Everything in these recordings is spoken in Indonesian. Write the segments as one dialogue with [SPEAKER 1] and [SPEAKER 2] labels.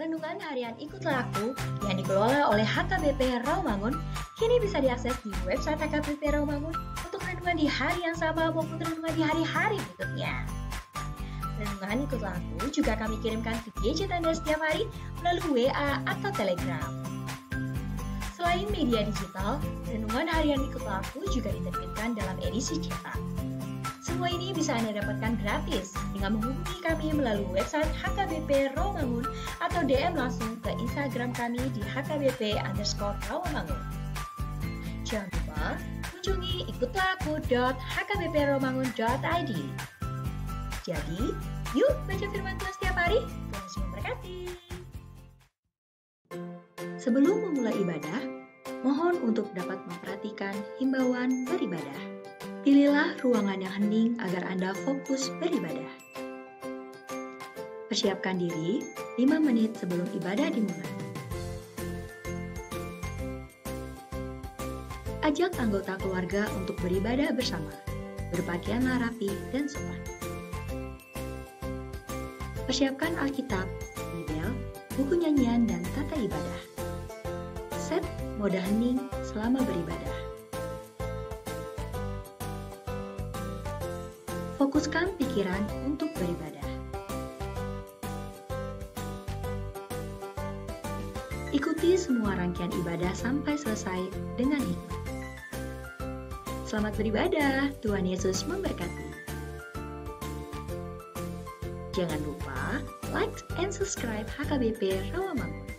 [SPEAKER 1] Renungan harian Ikutlah Aku yang dikelola oleh HKBP Rawamangun kini bisa diakses di website HKBP Rawamangun untuk renungan di hari yang sama maupun renungan di hari-hari berikutnya. Renungan Ikutlah Aku juga kami kirimkan ke gadget Anda setiap hari melalui WA atau Telegram. Selain media digital, renungan harian Ikutlah Aku juga diterbitkan dalam edisi cetak. Semua ini bisa Anda dapatkan gratis dengan menghubungi kami melalui website HKBP Rawamangun atau DM langsung ke Instagram kami di HKBP_Rawamangun. Jangan lupa kunjungi ikutlahku.hkbprawamangun.id. Jadi, yuk baca firman Tuhan setiap hari. Tuhan Yesus memberkati. Sebelum memulai ibadah, mohon untuk dapat memperhatikan himbauan beribadah. Pilihlah ruangan yang hening agar Anda fokus beribadah. Persiapkan diri 5 menit sebelum ibadah dimulai. Ajak anggota keluarga untuk beribadah bersama. Berpakaianlah rapi dan sopan. Persiapkan Alkitab, Bibel, buku nyanyian, dan tata ibadah. Set mode hening selama beribadah. Fokuskan pikiran untuk beribadah. Ikuti semua rangkaian ibadah sampai selesai dengan hikmat. Selamat beribadah, Tuhan Yesus memberkati. Jangan lupa like and subscribe HKBP Rawamangun.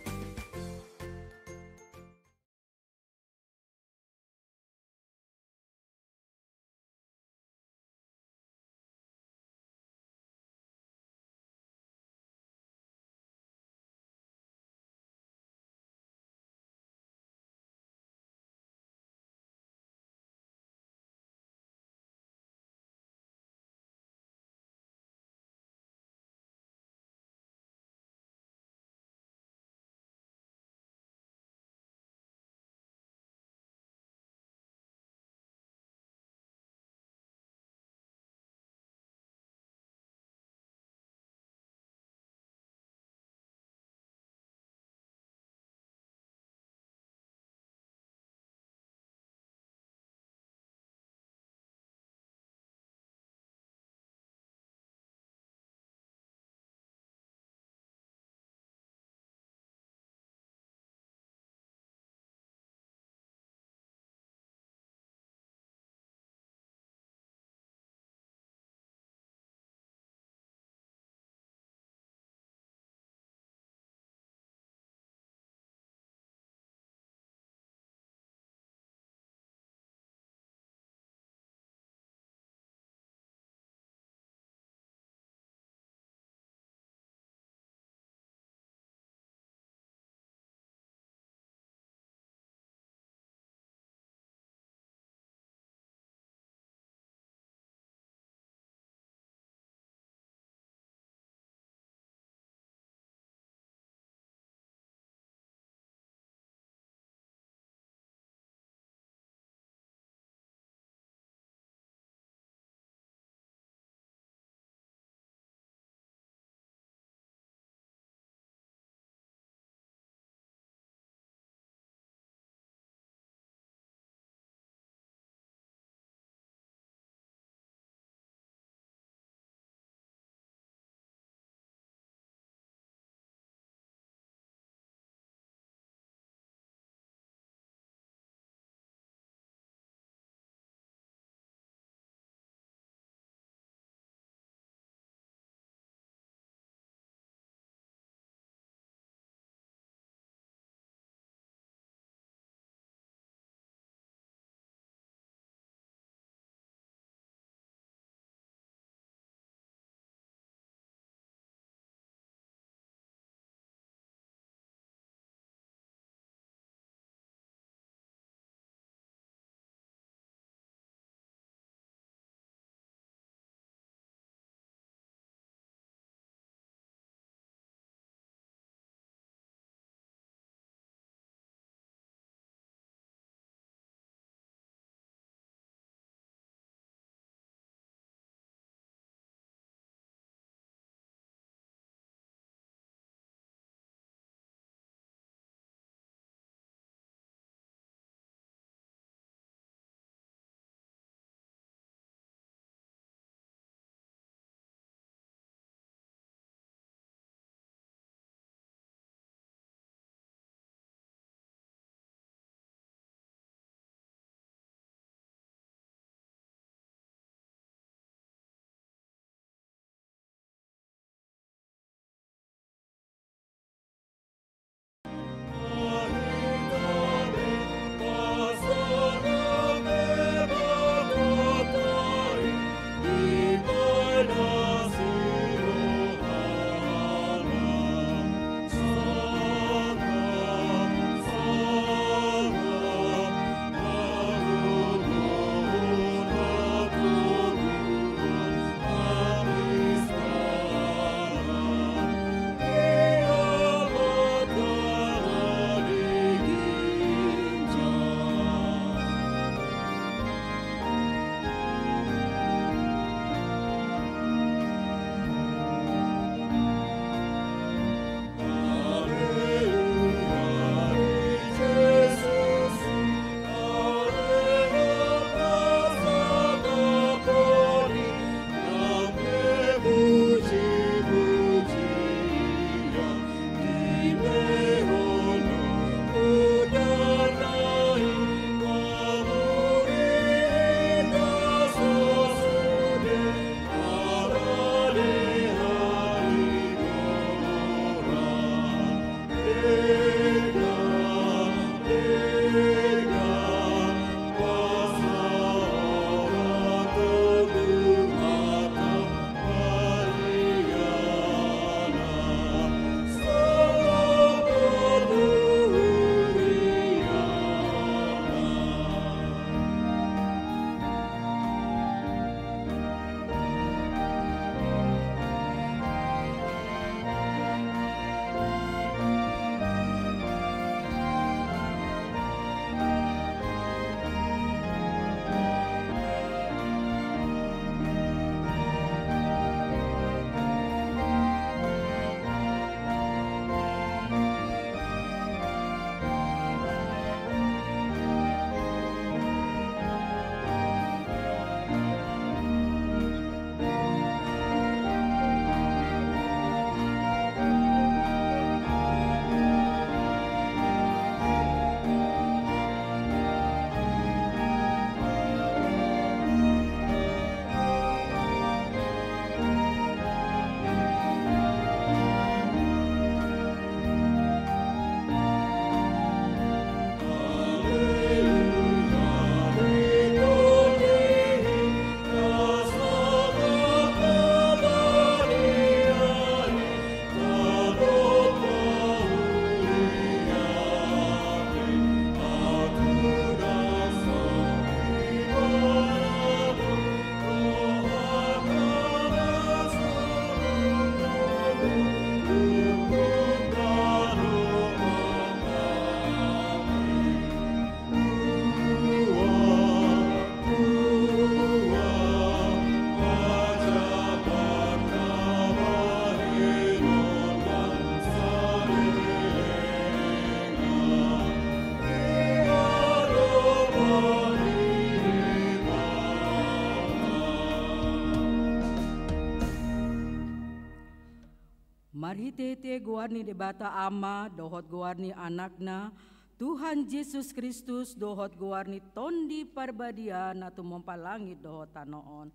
[SPEAKER 2] Mari tete guarni debata ama, dohot guarni anakna, Tuhan Yesus Kristus dohot guarni tondi parbadia natu mompalangit dohot tanoon.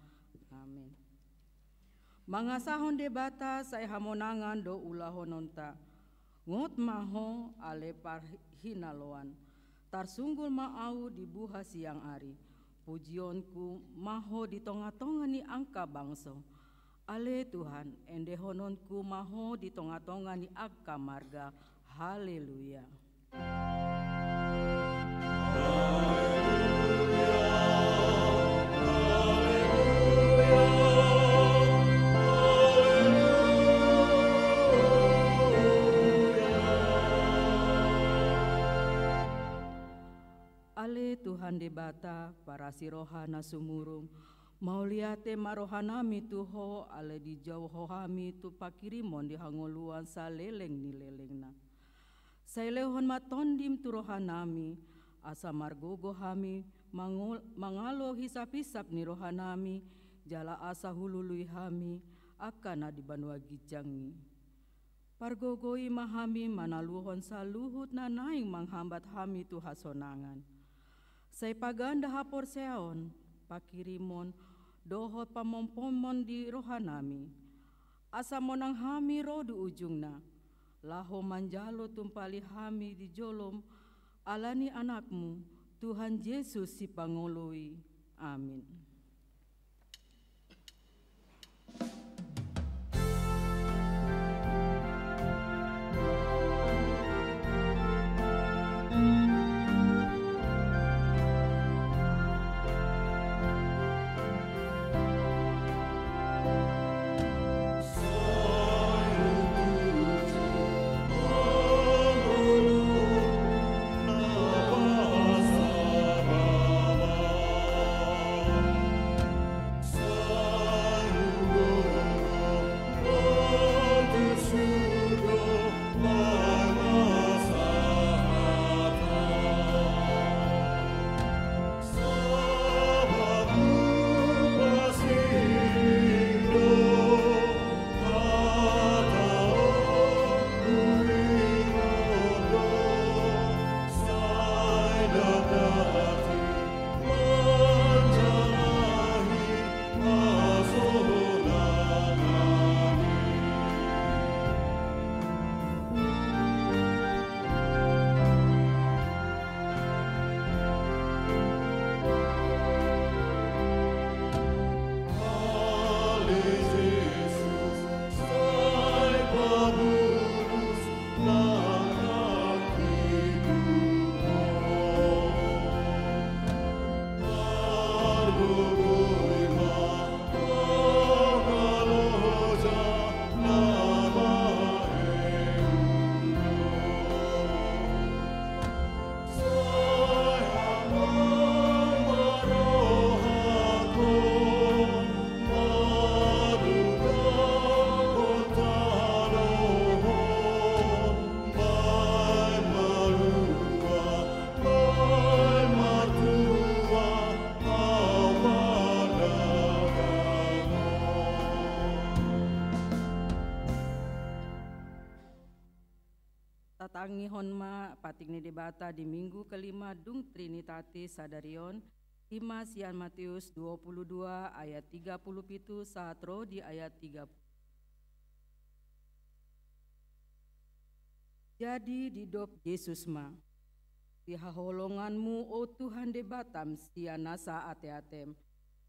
[SPEAKER 2] Amin. Mangasahon debata saya hamonangan do ulahononta. Ngot maho ale parhinaloan. Tarsunggul maau di buha siang ari. Pujionku maho di tonga-tonga ni angka bangso. Ale Tuhan, endehononku maho di tonga-tonga ni akka marga. Haleluya. Ale Tuhan debata para sirohana sumurung, mau liate marohanami tuho ale di jauh hohami tu pakirimon di hangoluan sa leleng ni lelengna. Sailehon matondim tu rohanami, asa margogo hami, mangalo hisap-hisap ni rohanami, jala asa hulului hami, akana di banua gijangi. Pargogoi mahami manaluhon sa luhut na naing manghambat hami tu hasonangan. Say paganda hapor seon, pakirimon, dohot pamompomon di rohanami. Asa monang hami rodu ujungna, laho manjalo tumpali hami di jolom, alani anakmu, Tuhan Yesus si pangoloi. Amin. honma patik ni debata di minggu kelima dung Trinitatis Sadarion Ima sian Matius 22 ayat 37 saat roh di ayat 30. Jadi didop Yesus ma dihaholonganmu o Tuhan debatam sianasa ate-atem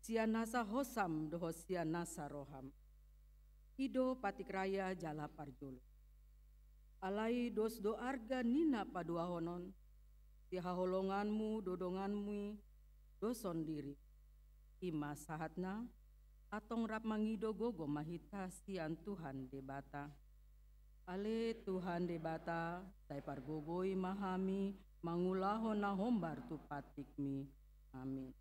[SPEAKER 2] sianasa hosam doho sianasa roham ido patik raya jala parjolo alai dos do arga nina padua honon dihaholonganmu dodonganmu doson diri ima sahatna atong rap mangido gogo mahita sian Tuhan debata ale Tuhan debata sai pargogoi mahami mangulahon na hombar tu patikmi amin.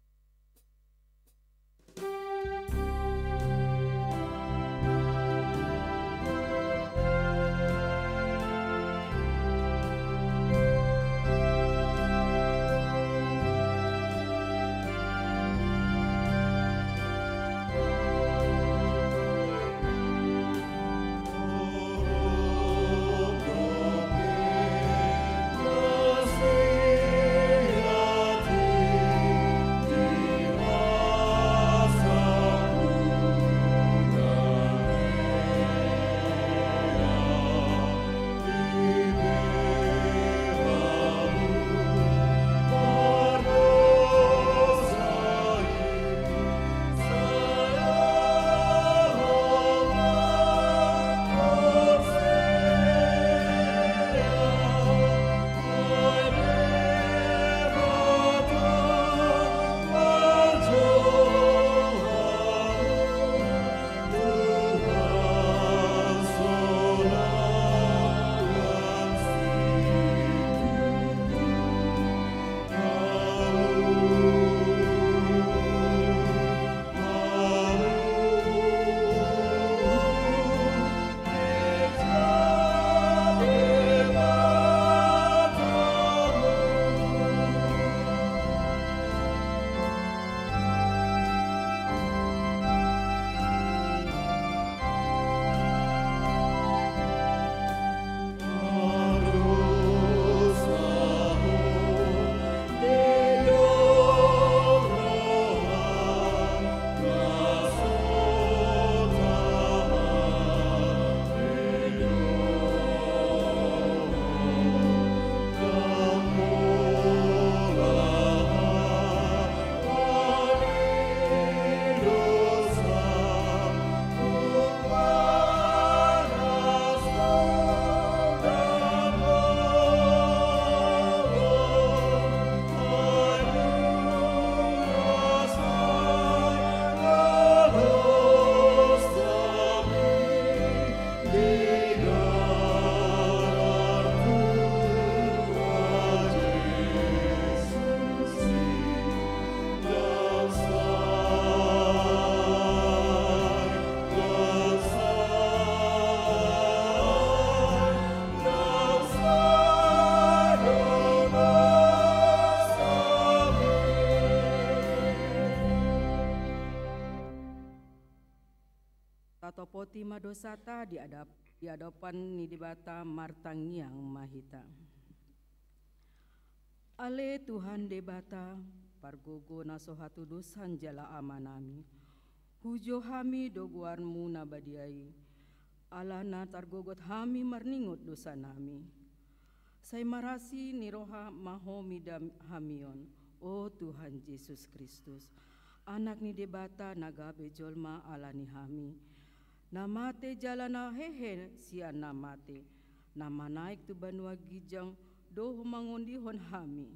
[SPEAKER 2] Poti madosata di hadapan ni debata martangiang mahita. Ale Tuhan debata pargogo nasohatu dosan jala amanami. Hujo hami doguarmu nabadiai. Alana targogot hami marningot dosa nami. Sai marasi niroha mahomidam hamion. O Tuhan Yesus Kristus. Anak ni debata nagabe jolma alani hami. Namate jalana hehe sian namate. Nama naik tu banua gijang doh mangondihon hami.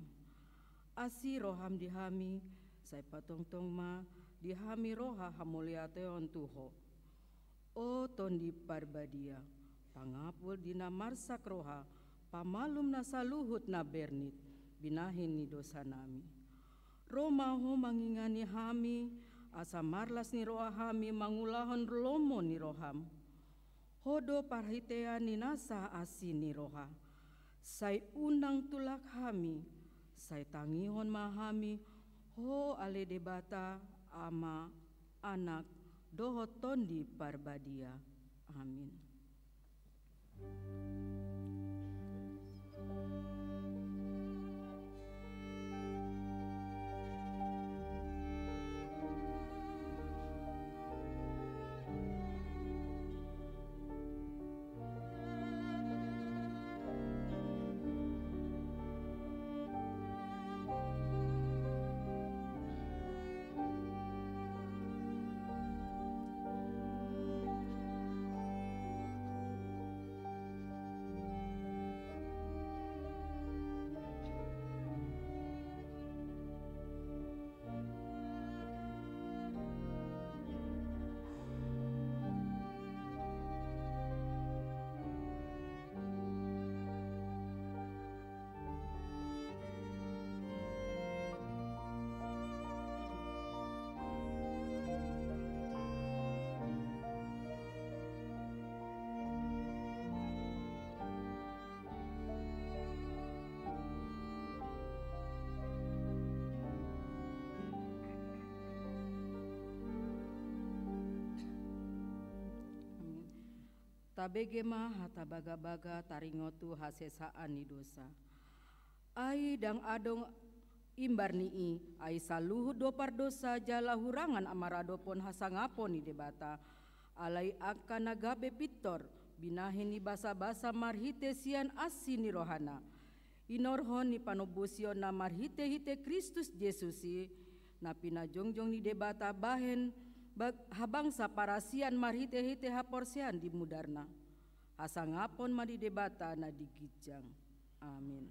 [SPEAKER 2] Asi roham dihami, sai patong-tong ma dihami roha hamuliateon tuho. O tondi parbadia, pangapul dina marsak roha, pamalum na saluhut na bernit, binahin ni dosa nami. Roma ho mangingani hami, asa marlas ni roha hami mangulahon lomo ni roham. Hodo parhitea ni nasa asi ni roha. Sai undang tulak hami, sai tangihon mahami, ho ale debata ama anak doho tondi parbadia. Amin. Tabegema hata baga-baga taringotu hasesaan ni dosa. Ai dang adong imbar nii, ai saluhu dopar dosa jala hurangan amaradopon hasangapon ni debata. Alai akan nagabe pitor, binahin ni basa-basa marhite sian asi ni rohana. Inorhon ni panobusyon na marhite-hite Kristus Jesusi, na pinajongjong ni debata bahen habang sa parasian marhite-hite haporsian di mudarna. Hasangapon madi debata na digijang. Amin.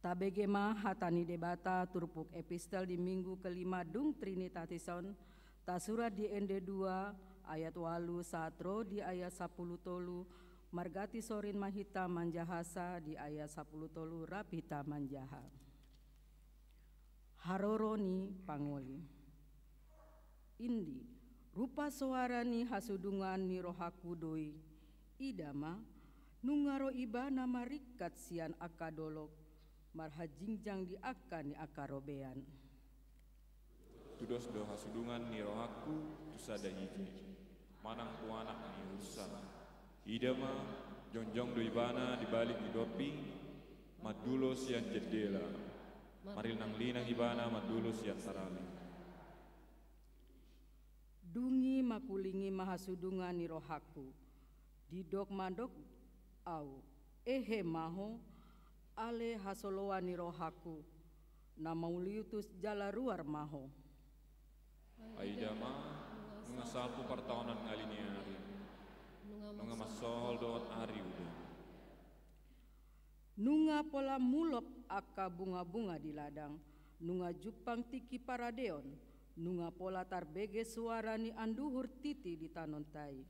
[SPEAKER 2] Tabegema hatani debata turpuk epistel di minggu kelima dung Trinitatis,on tasurat di ND2 ayat 8 satro di ayat 10 tolu margati sorin mahita manjahasa di ayat 10 tolu rapita manjaha. Haroroni pangoli. Indi rupa suarani hasudungan ni rohaku doi idama nungaro ibana marikat sian akadolok marhajingjang di akan ni akarobean.
[SPEAKER 3] Tudos do hasudungan ni rohaku tusada hiji manang tuanak ni urusan idama jonjong do ibana dibalik di doping madulo sian jendela maril nang linang ibana madulo sian sarali.
[SPEAKER 2] Dungi makulingi mahasudungan ni rohaku didok mandok au ehe maho ale hasoloa ni rohaku na mauliutus jala ruar maho.
[SPEAKER 3] Aidama nunga sapu pertahunan ngalini hari nunga masol doot hari udah
[SPEAKER 2] nunga pola mulop aka bunga-bunga di ladang nunga jupang tiki paradeon nunga pola tarbege suara ni anduhur titi di tanontai.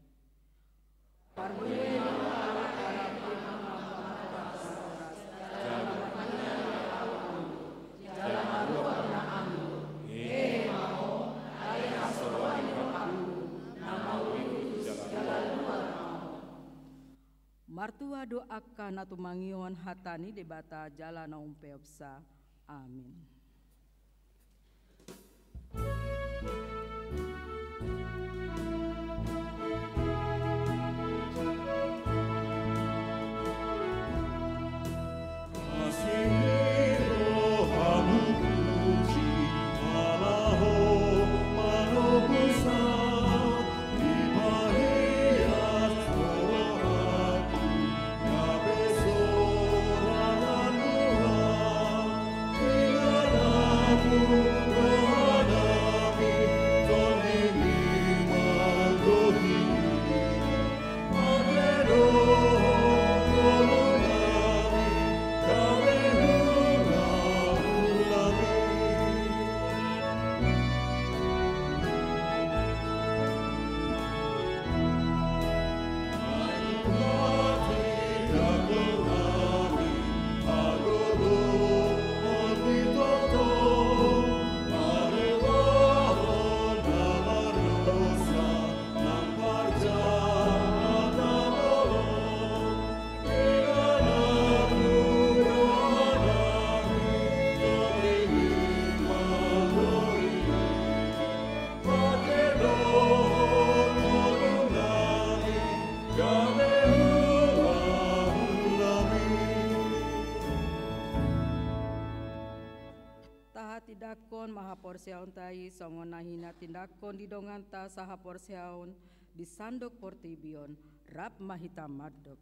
[SPEAKER 2] Martua doakan atu mangion hatani debata jalana umpeopsa. Amin.
[SPEAKER 4] Ila
[SPEAKER 2] Tindakon maha porsiaun tai songon nahina tindakon didonganta saha porsiaun disandok portibion rap mahita madok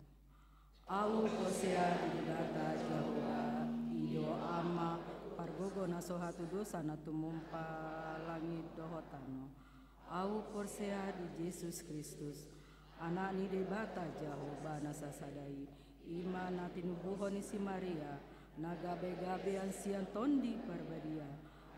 [SPEAKER 2] au posea didata Jawa ido ama pargogo nasohatu dosa natumumpa langit dohotano au porsia di Yesus Kristus anak ni debata Jahoba nasasadai ima natinubuhoni si Maria nagabe-gabe ansian tondi parbadia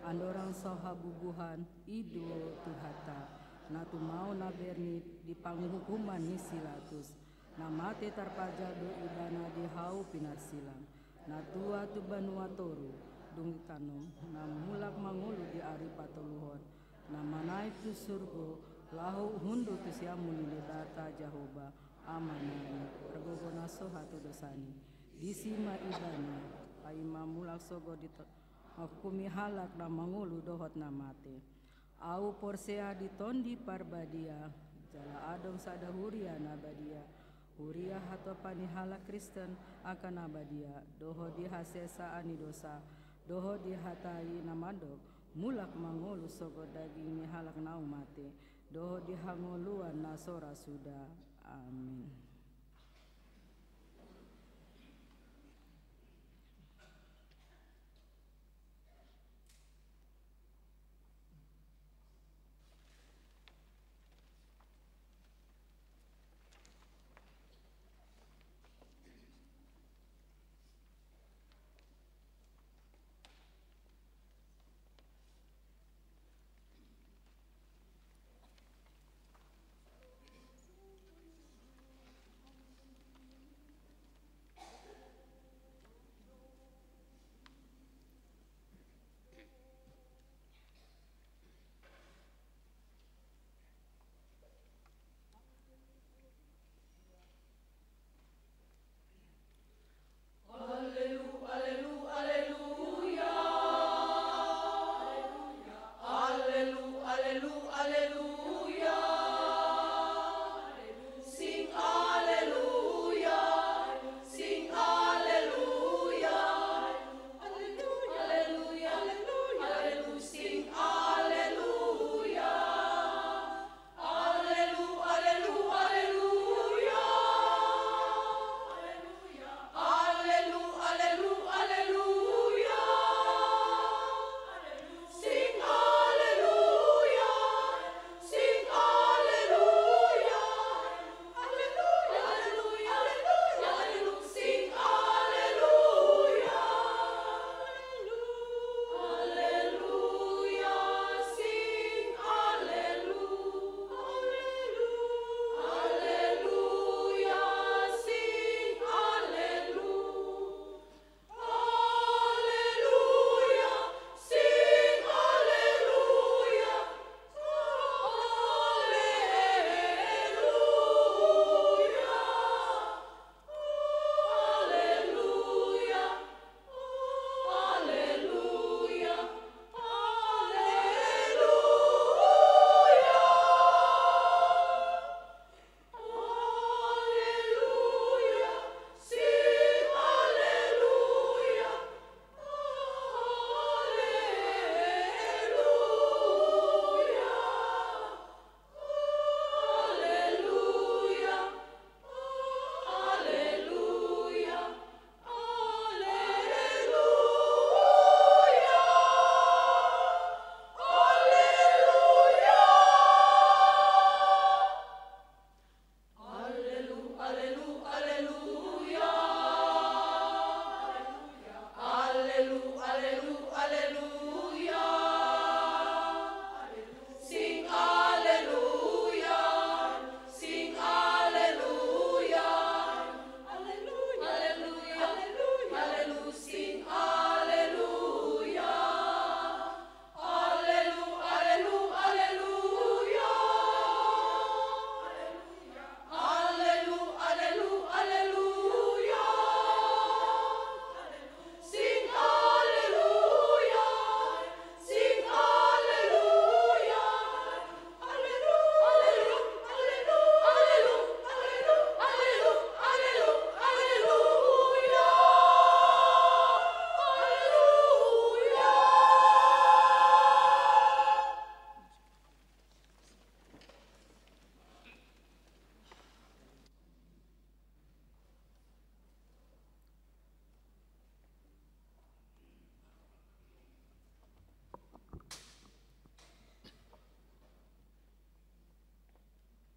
[SPEAKER 2] andorang soha bubuhan ido tuhata natu mau naberni di panghukuman ni silatus namate tarpajado ibana di hau pinarsilang natua tu banua toru dungitanom namulak mangulu di ari patoluhon namanai tu surgo lahu hundu tu siamu ni data Jahoba amanani pergogona soha tu dosani disima ibana aima mulak sogo di hukumi halak na mangulu dohot namate au porsea di tondi parbadia jala adong sada huria nabadia huria hato pani halak Kristen akan nabadia doho di hasesa ani dosa doho di hatai namadok mulak mangulu sogo daging ni halak na umate doho di hangoluan nasora sudah amin.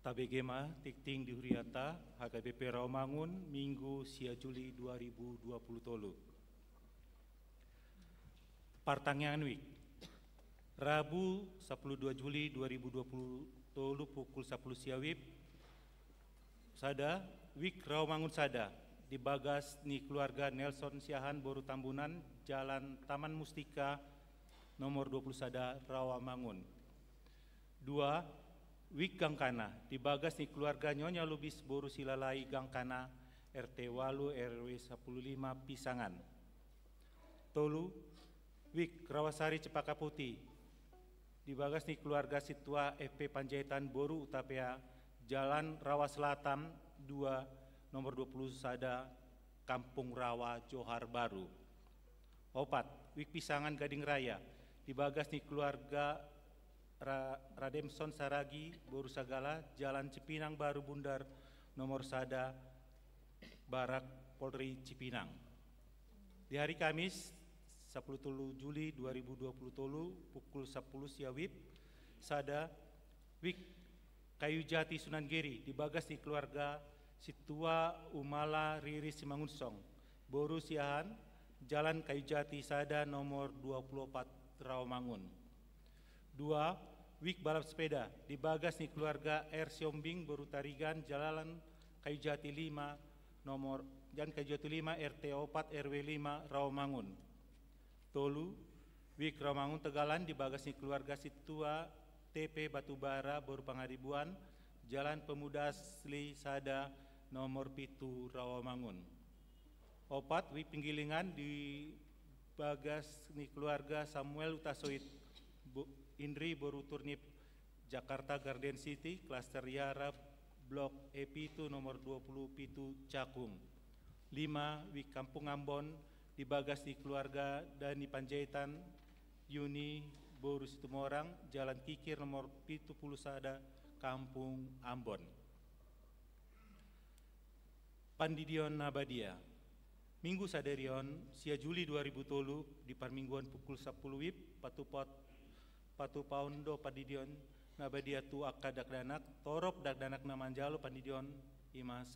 [SPEAKER 4] Tabegema tikting di Huriata HKBP Rawamangun Minggu sia Juli 2020 tolu. Partangian Week Rabu 12 Juli 2020 tolu pukul 10 siawib Sada Week Rawamangun Sada di Bagas ni keluarga Nelson Siahan Boru Tambunan Jalan Taman Mustika nomor 20 Sada Rawamangun. 2. Wik Gangkana di Bagas ni keluarga Nyonya Lubis Boru Silalai Gangkana RT Walu RW 15 Pisangan. Tolu Wik Rawasari Cepaka Putih di Bagas ni keluarga Situa FP Panjaitan Boru Utapea Jalan Rawa Selatan 2 nomor 20 Sada Kampung Rawa Johar Baru. 4. Wik Pisangan Gading Raya di Bagas ni keluarga Rademson Saragi Boru Sagala Jalan Cipinang Baru Bundar nomor Sada Barak Polri Cipinang. Di hari Kamis 10 Juli 2020 tolu pukul 10 siawib Sada Wik Kayu Jati Sunan Giri di Bagas di keluarga Situa Umala Riri Simangunsong Boru Siahan Jalan Kayu Jati Sada nomor 24 Rawamangun. 2. Wik balap sepeda di Bagas ni keluarga R. Siombing Boru Tarigan Jalan Kayu Jati 5 nomor Jalan Kayu Jati 5 RT 4 RW 5 Rawamangun. Tolu Wik Rawamangun Tegalan di Bagas ni keluarga Situa TP Batubara Boru Pangaribuan Jalan Pemuda Sli Sada nomor 7 Rawamangun. 4. Wik Pinggilingan di Bagas ni keluarga Samuel Utasoit Indri Boru Turnip Jakarta Garden City Klaster Yara Blok E7 nomor 27 Cakung. 5. Wik Kampung Ambon di Bagas di keluarga Dani Panjaitan Yuni Boru Situmorang Jalan Kikir nomor 70 Sada Kampung Ambon. Pandidion Nabadia Minggu Saderion sia Juli 2000 tolu di Parmingguan pukul 10 wib Patu Paundo Pandidion Nabadia tu akka dakdanak torop dakdanak namanjalo Pandidion 10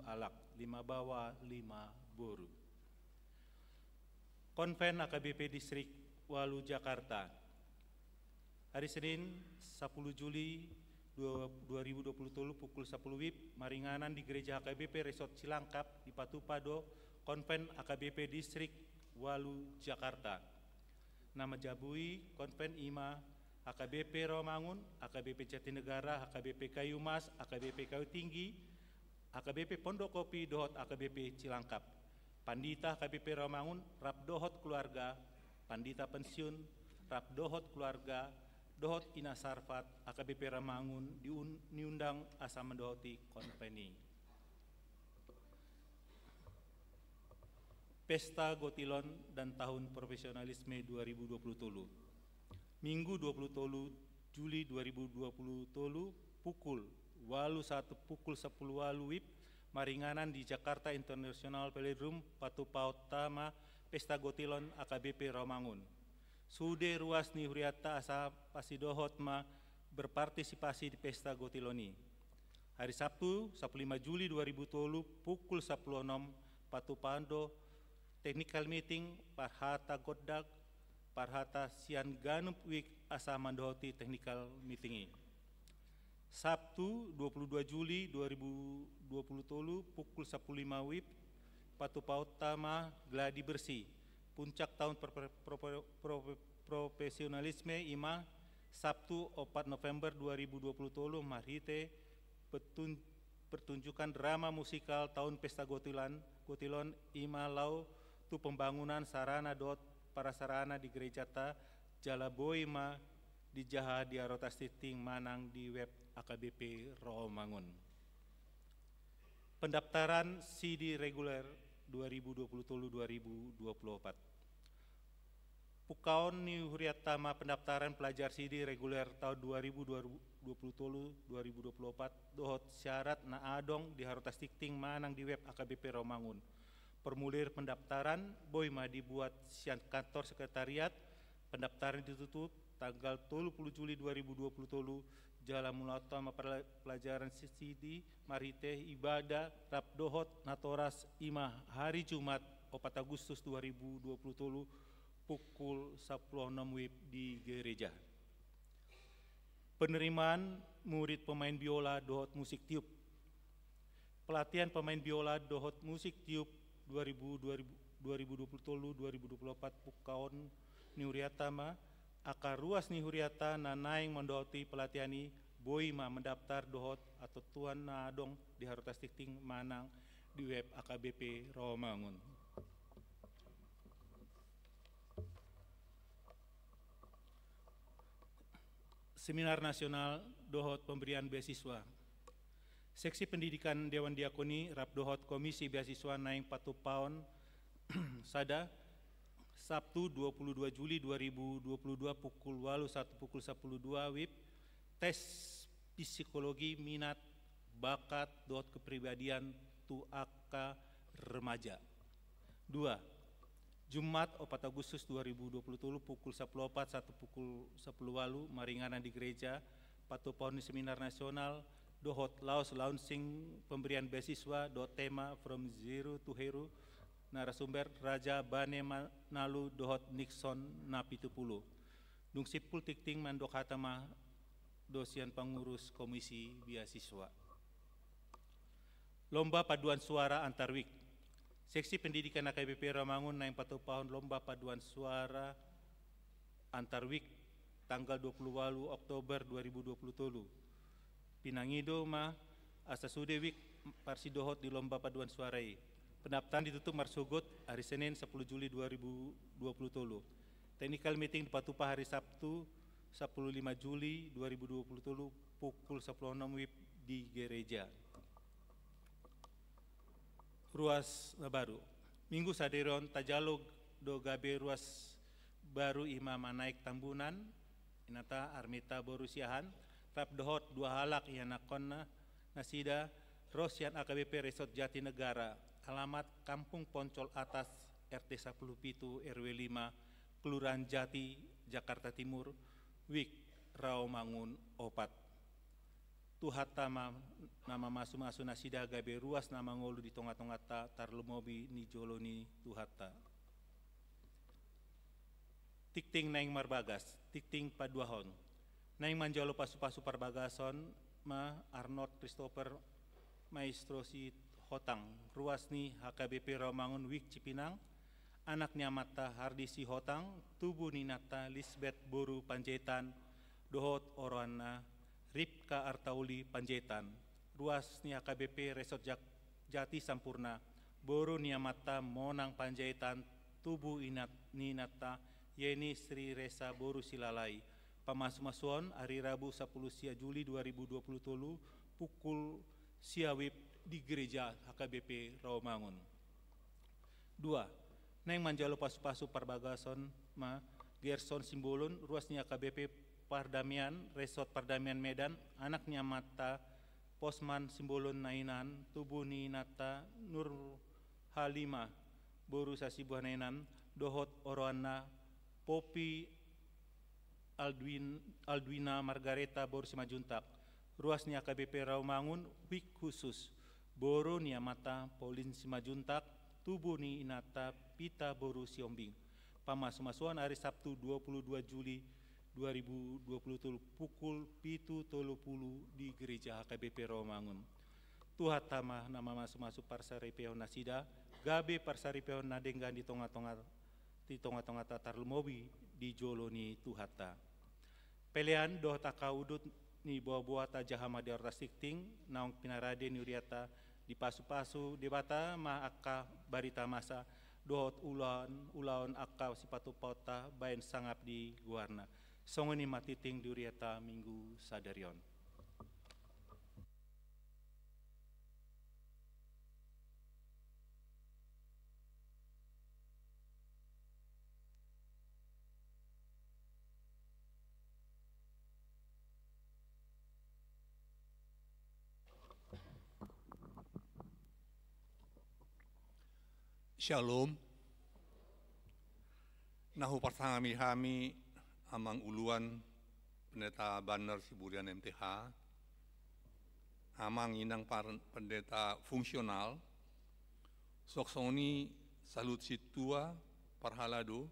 [SPEAKER 4] alak 5 bawa 5 boru. Konven AKBP Distrik Walu Jakarta hari Senin 10 Juli 2020 tolu pukul 10 wib maringanan di Gereja AKBP Resort Cilangkap di Patupado Konven AKBP Distrik Walu Jakarta. Nama Jabui Konven IMA AKBP Rawamangun, AKBP Jatinegara, AKBP Kayu Mas, AKBP Kayu Tinggi, AKBP Pondok Kopi Dohot AKBP Cilangkap. Pandita AKBP Rawamangun Rap Dohot Keluarga, Pandita Pensiun Rap Dohot Keluarga, Dohot Ina Sarfat AKBP Rawamangun diundang asa mendohoti konveni. Pesta Gotilon dan Tahun Profesionalisme 2020 tolu. Minggu 20 tolu Juli 2020 tolu pukul 1 pukul 10 walu wib maringanan di Jakarta International Velodrome Patupaut Tama Pesta Gotilon AKBP Rawamangun. Sude ruas ni huriata asa pasidohot ma berpartisipasi di Pesta Gotiloni. Hari Sabtu 15 Juli 2020 pukul 10.06 Patupando Technical Meeting Parhata Godak Parhata Sian Ganup Week asa mandohoti Technical Meeting. Sabtu 22 Juli 2020 tolu pukul 10.05 wib Patupaut Tama Gladi Bersih Puncak Tahun Profesionalisme IMA Sabtu 4 November 2020 tolu marhite pertunjukan drama musikal Tahun Pesta Gotilon IMA Lau tu pembangunan sarana para sarana di Gereja Ta Jalaboima di Jaha di Arotas Titing Manang di web AKBP Rawamangun. Pendaftaran CD reguler 2020-2024. Pukaon ni huriatama pendaftaran pelajar CD reguler tahun 2020-2024 dohot syarat na adong di Harotas Titing Manang di web AKBP Rawamangun. Formulir pendaftaran boima dibuat sian kantor sekretariat. Pendaftaran ditutup tanggal 30 Juli 2020 tolu Jala Mulatama pelajaran sisidi marite ibadah rap dohot natoras imah hari Jumat 4 Agustus 2020 pukul 16 WIB di gereja. Penerimaan murid pemain biola dohot musik tiup. Pelatihan pemain biola dohot musik tiup 2020-2024 pukaon niuriatama akar ruas nihuriata nanaing mendohoti pelatihan boi ma mendaftar dohot atau tuan nadong di Harutas Tikting Manang di web AKBP Rawamangun. Seminar Nasional Dohot Pemberian Beasiswa. Seksi Pendidikan Dewan Diakoni Rap Dohot Komisi Beasiswa Naing Patu Paon Sada Sabtu 22 Juli 2022 pukul 1 WIB tes psikologi minat bakat dohot kepribadian tu aka remaja. 2. Jumat 4 Agustus 2020 pukul 10.4 1 pukul 10 walu maringanan di gereja Patu Paon Seminar Nasional dohot laos launching pemberian beasiswa dohot tema From Zero to Hero narasumber Raja Bane Nalu dohot Nixon Napitupulu. Dung sipul tikting mandok hatama dosian pengurus komisi beasiswa. Lomba paduan suara antar week. Seksi Pendidikan AKBP Rawamangun naing Patu Paon lomba paduan suara antar week tanggal 28 Oktober 2020. Pinangido ma asa sude week parsidohot di lomba paduan suarai. Pendaftaran ditutup marsugut hari Senin 10 Juli 2020. Technical meeting di Patupa hari Sabtu 15 Juli 2020 pukul 16 WIB di gereja. Ruas baru. Minggu saderon tajalog do gabe ruas baru imam naik Tambunan inata armita borusiahan rap dohot dua halak yang nakonna nasida Rosian AKBP Resort Jatinegara. Alamat Kampung Poncol Atas RT 17 RW 5 Kelurahan Jati Jakarta Timur Wik Rawamangun Opat. Tuhata nama masu nasida gabe ruas nama ngolu di tonga-tongata tarlumobi ni joloni tuhata. Tikting naing marbagas, tikting paduahon. Naing manjalo pasu-pasu parbagason ma Arnold Christopher Maestro si Hotang, ruas ni HKBP Rawamangun Wik Cipinang, anaknya Mata Hardi si Hotang, tubuh Ninata Lisbeth Boru Panjaitan, dohot Orana Ripka Artauli Panjaitan, ruas ni HKBP Resort Jati Sampurna, Boru Niamata Monang Panjaitan, tubuh Ninata Yeni Sri Resa Boru Silalai, pamas-masuan hari Rabu 10 Juli 2020 pukul siawib di gereja HKBP Rawamangun. 2. Neng manjalo pasu-pasu parbagason ma Gerson Simbolon ruasnya HKBP Pardamian Resort Pardamian Medan anaknya Mata Posman Simbolon Nainan tubuh ni Nata Nur Halima Boru Sasibuah Nainan dohot Oroana Popi Aldwina Margareta Boru Simajuntak ruasnya HKBP Rawamangun Wik khusus Boru Niamata Paulin Simajuntak tubuh ni Inata Pita Boru Siombing. Pamas-masuan hari Sabtu 22 Juli 2020 pukul 7.30 di gereja HKBP Rawamangun. Tuhatama nama masu-masu parsaripeo nasida gabe parsaripeo nadenggan di tonga-tonga tatar lumobi di joloni tuhata. Pelean doh takaudut ni buah-buah tajahama di ortas tikting naung pinarade ni uriata di pasu-pasu debata ma akka barita masa dohot ulaon akka sipatu pauta bain sangap di guarna songoni matiting di uriata minggu sadarion.
[SPEAKER 5] Shalom. Nahu parsangami hami amang uluan Pendeta Banner Siburian MTH, amang inang pendeta fungsional, soksoni salut situa parhalado,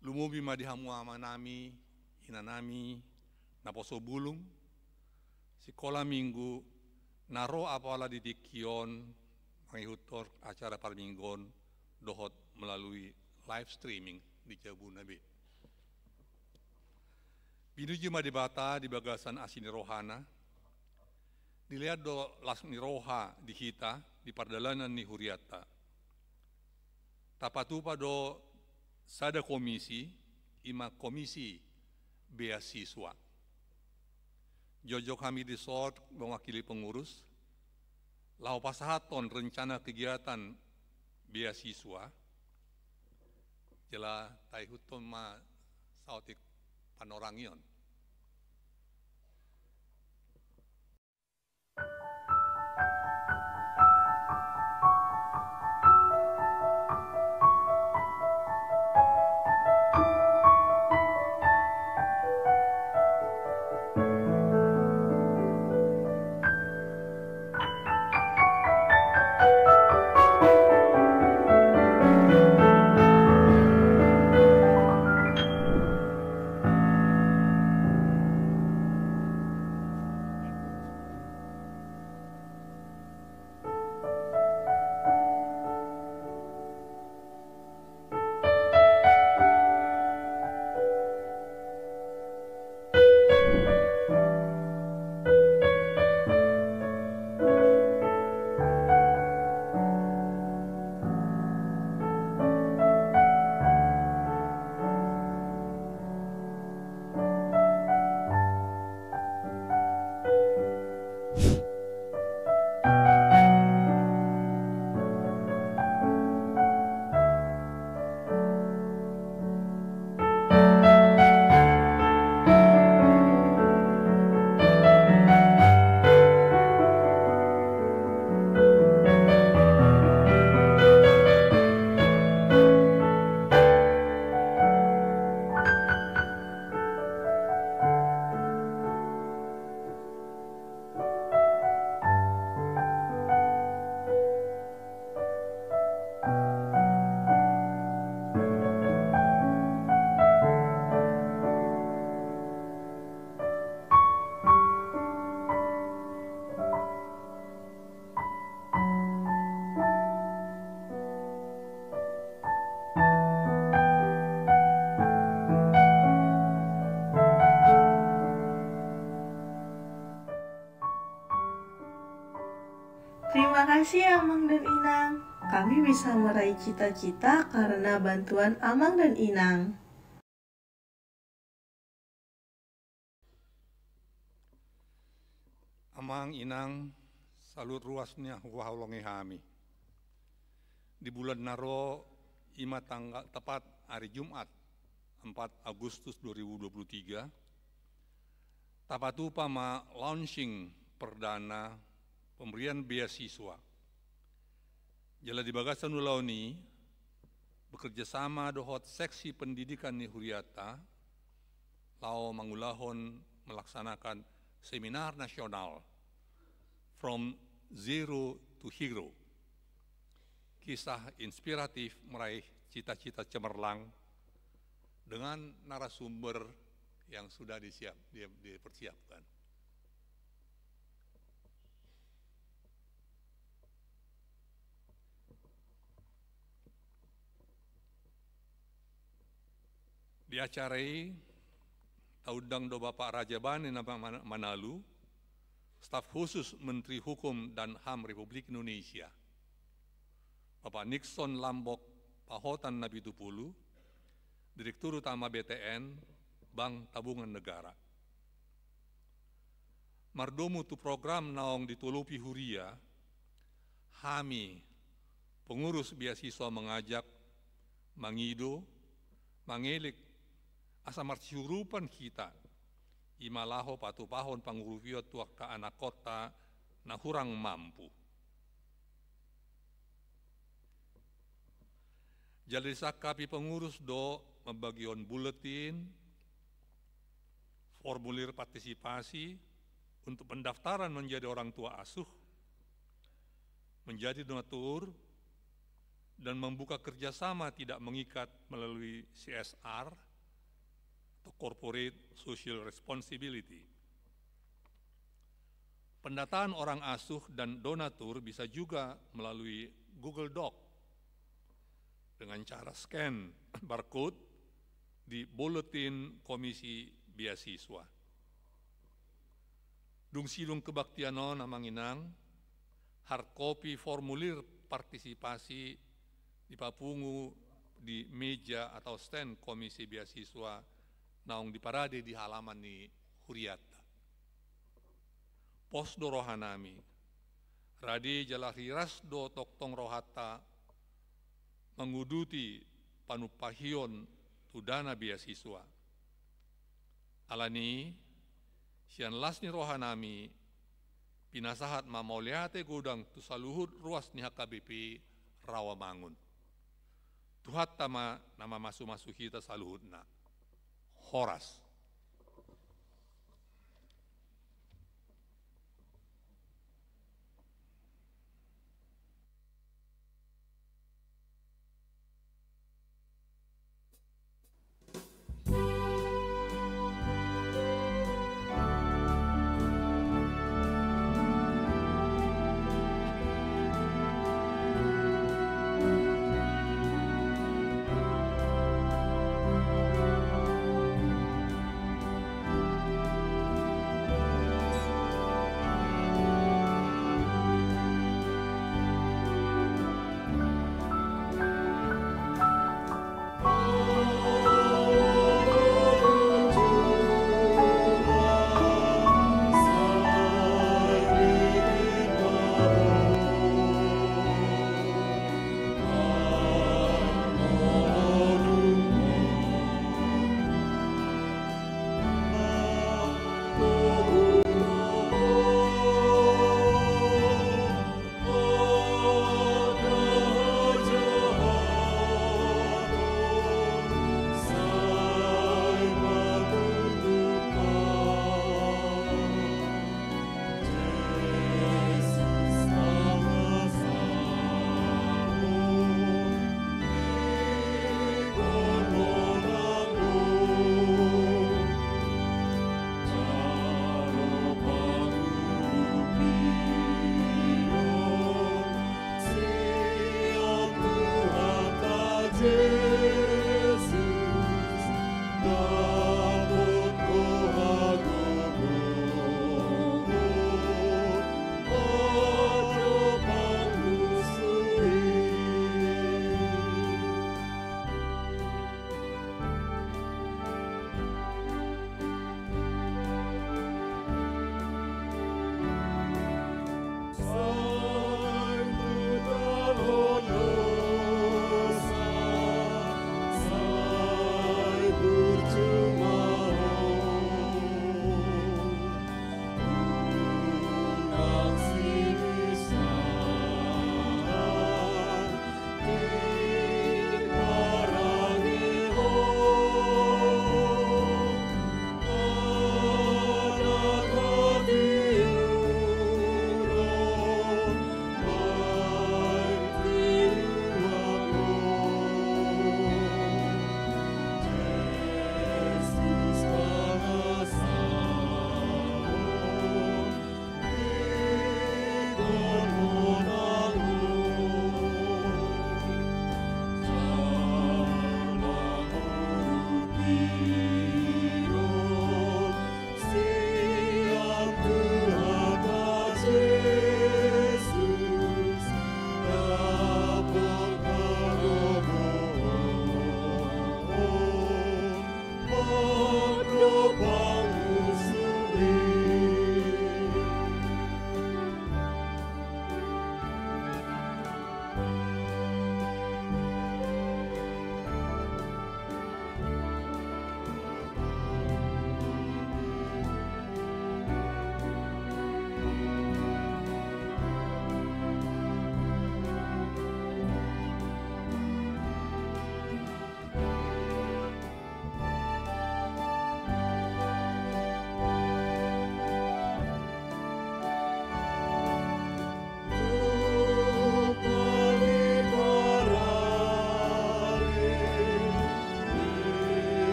[SPEAKER 5] lumubi madihamu amanami, inanami, naposo bulung, sekolah minggu, naro apala didikion, mengihutor acara parminggon, dohot melalui live streaming di Jabu Nabi. Binuju madibata di bagasan asini rohana, dilihat do lasni roha di kita, di pardalanan ni huriata. Tapatupa do sada komisi, ima komisi beasiswa. Jojo kami di sort mewakili pengurus, lau pasahaton rencana kegiatan beasiswa, jela taihuton ma sautik panorangion.
[SPEAKER 6] Terima kasih Amang dan Inang. Kami bisa meraih cita-cita karena bantuan Amang dan Inang.
[SPEAKER 5] Amang Inang salut ruasnya waholongi hami. Di bulan Naro ima tanggal tepat hari Jumat 4 Agustus 2023 tapatupa ma launching perdana pemberian beasiswa. Jala di bagasan ulauni bekerja sama dohot seksi pendidikan ni huriata lau mangulahon melaksanakan seminar nasional From Zero to Hero. Kisah inspiratif meraih cita-cita cemerlang dengan narasumber yang sudah dipersiapkan. Diacarai taudang do Bapak Raja Bani nama Manalu, staf khusus Menteri Hukum dan HAM Republik Indonesia, Bapak Nixon Lambok Pahotan Nabi Tupulu, Direktur Utama BTN, Bank Tabungan Negara. Mardomu tu program naong ditulupi huria, hami pengurus beasiswa mengajak, mangido, mangelik, asa marsyurupan kita, imalaho patupahon panguruvio tuak ka anak kota na hurang mampu. Jadi sakapi pengurus do membagion buletin, formulir partisipasi untuk pendaftaran menjadi orang tua asuh, menjadi donatur, dan membuka kerjasama tidak mengikat melalui CSR atau Corporate Social Responsibility. Pendataan orang asuh dan donatur bisa juga melalui Google Doc dengan cara scan barcode di Buletin Komisi Beasiswa. Dung silung kebaktiano namanginang, hard copy formulir partisipasi dipapungu di meja atau stand Komisi Beasiswa naung diparade di halaman ni huriata. Pos do rohanami, radi jalahi ras do toktong rohata menguduti panupahion tu dana beasiswa. Alani, sian lasni rohanami, pinasahat mamauliate gudang tu saluhut ruas ni HKBP Rawamangun. Tuhat tama nama masu-masu kita saluhutna. Horas.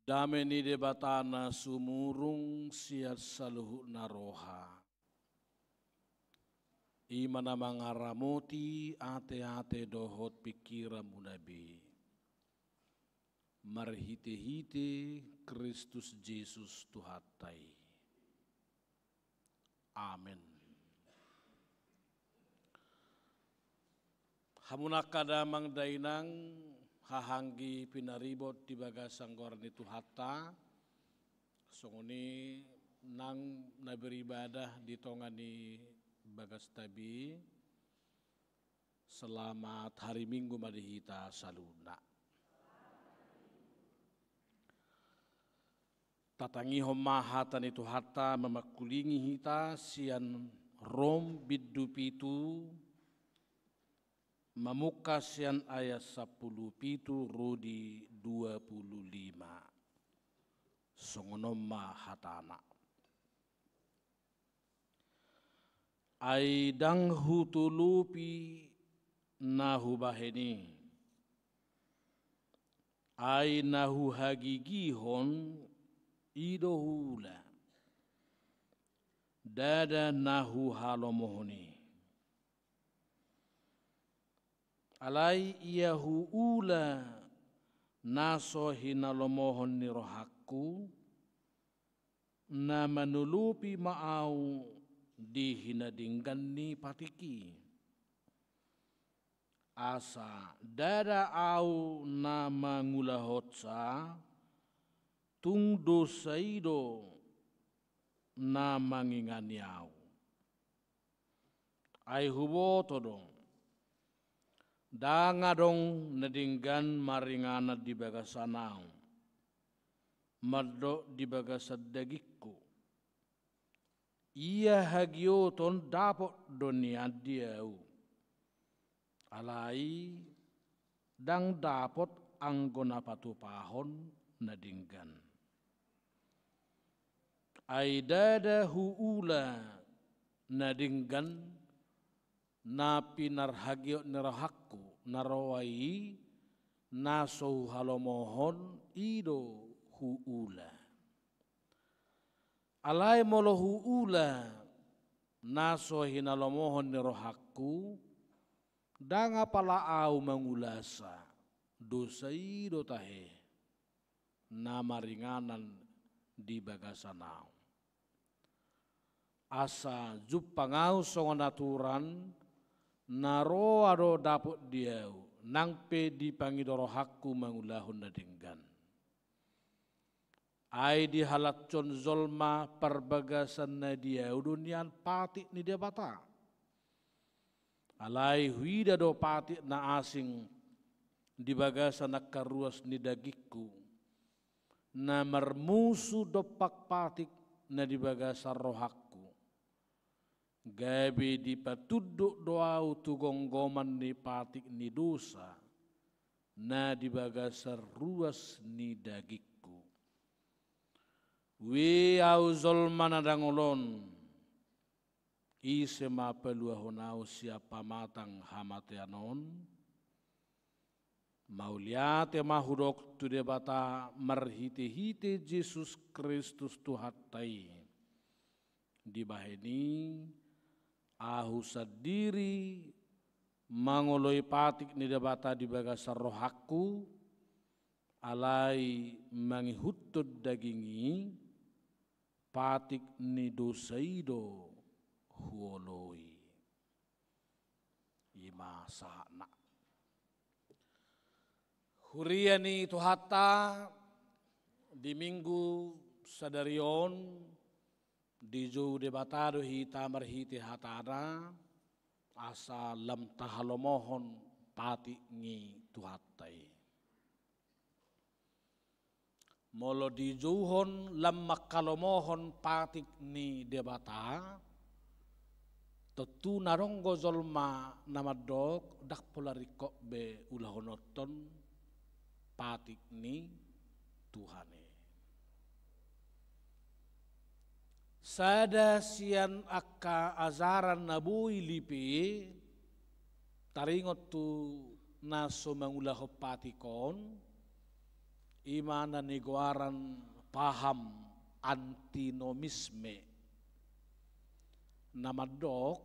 [SPEAKER 7] Dameni debatana sumurung siat saluhuna roha. Imana mangaramoti ate-ate dohot pikiran munabi. Marhite-hite Kristus Yesus Tuhatai. Amin. Hamunakada mangdainang hahanggi pinaribot di bagasang gorni Tuhata. Songoni nang naberibadah di tongani bagas tabi. Selamat hari Minggu madihita saluna. Tatangi homahatan itu hata memakulingi hita sian rom biddu pitu mamuka sian ayat 10 pitu rudi 25 songonoma hatana aidang hutulupi nahu baheni ai nahu hagigihon idohula dada nahu halomohoni alai iyahu ula naso hinalomohon ni rohaku na manulupi maau di hinadinggan ni patiki asa dada au na mangulahotsa tung dosaido na manginganiau. Ai huboto dong. Danga dong nadinggan maringana di bagasanau. Maddo di bagasadagikku. Ia hagioton dapot donia diau. Alai dang dapot anggona patupahon nadinggan. Aidada huula nadinggan na pinarhagyo nirahakku narawai naso halomohon ido huula. Alai molo huula naso hinalomohon nirahakku danga pala au mangulasa dosa ido tahe nama ringanan di bagasanau. Asa jupangau songon aturan naro ado dapot diau nangpe di pangidoro hakku mangulahun nadinggan. Ai di halacon zolma perbagasan na diau dunian patik ni dia bata. Alai huida do patik na asing di bagasan nak karuas ni dagiku. Na mermusu dopak patik na di bagasan rohakku. Gabi di patuduk doau tugonggoman ni patik ni dosa. Na di bagasan ruas ni dagiku. We au zolman adangolon. Ise mapeluahonau siapa matang hamateanon. Mauliate mahudok tu debata marhite-hite Yesus Kristus Tuhatai. Di baheni ahu sadiri mangoloi patik ni debata di bagasar rohaku alai mangihutud dagingi patik ni dosaido huoloi. Ima sahana. Huriani tuhata di minggu sadarion di jo debatado hita marhiti hatana asa lam tahalomohon pati ngi tuhatai. Molo di johon lam makalomohon pati ni debata tetu naronggo zolma namadok dak polarikok be ulahonoton patik ni Tuhane. Sada sian akka azaran nabui lipi taringot tu naso mangulaho patikon Imana negoaran paham antinomisme. Nama dok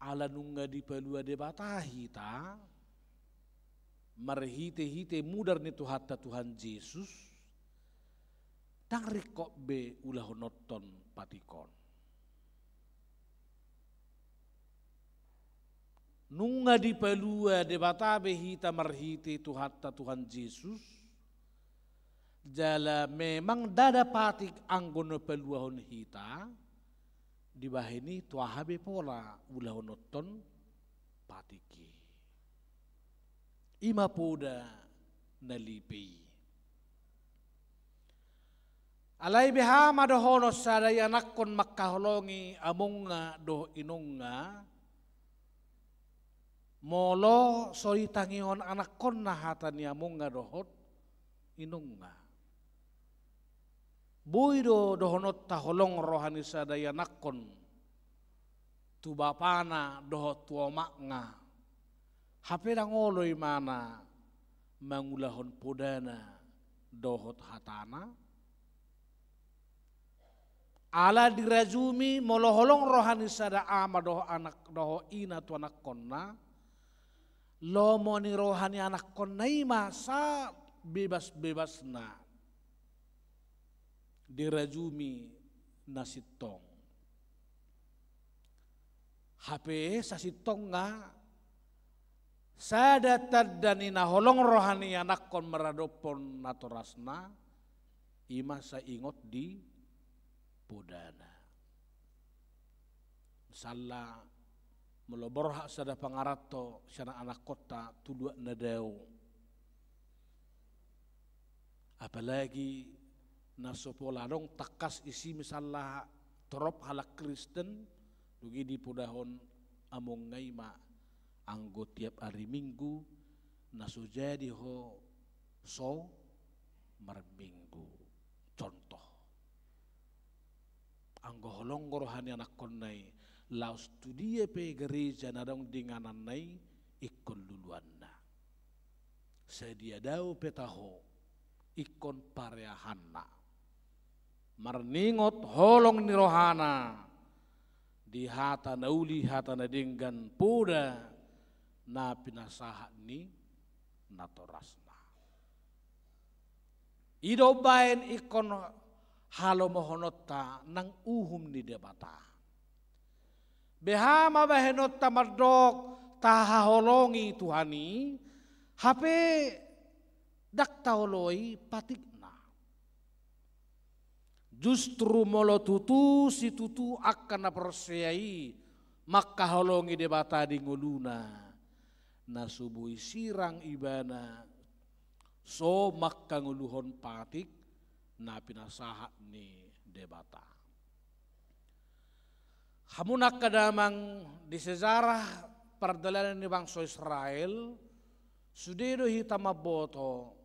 [SPEAKER 7] ala nunga di pelua debatahi ta marhite-hite mudar ni Tuhan Yesus tang rikok be ulah nonton patikon. Nunga di pelua debatabe hita marhite Tuhan Yesus jala memang dada patik anggono peluahon hita di bahini tuahabe pola ulah nonton patiki. Ima poda nalipei. Alai behama dohono sadaya nakon makkaholongi amonga do inonga molo soi tangion anakon na hatani amonga dohot inonga. Buido dohonot taholong rohani sadaya nakon tu bapana dohot tua makna hapedang oloi mana mangulahon podana dohot hatana ala dirajumi moloholong rohani sada ama doho anak doho ina tu anak konna lomo ni rohani anak konna ima sa bebas-bebasna dirajumi nasitong hape sasitong nga sada tadani na holong rohani anak kon meradopon natorasna ima sa ingot di podana. Misalnya meloborha sada pangarato sana anak kota tudua nadau. Apalagi nasopoladong takas isi misalnya torop halak Kristen dugi di podahon among ngaima anggo tiap hari Minggu naso jadi ho so marminggu contoh anggo holong rohani anak konai lau studia pe gereja nadong dinganan nai ikon luluanna sedia dau petaho ikon pareahanna marningot holong ni rohana di hata nauli hata nadinggan poda na pinasahat ni natorasna. Idobain ikon halo mohonota nang uhum ni debata. Behama bahenota mardok tahaholongi Tuhani hape dak taholoi patikna. Justru molo tutu si tutu akan naperseyai maka holongi debata di nguluna. Nasubui sirang ibana so makka nguluhon patik na pinasahat ni debata. Hamunak kadamang di sejarah perjalanan ni bangsa Israel sudedo hitamaboto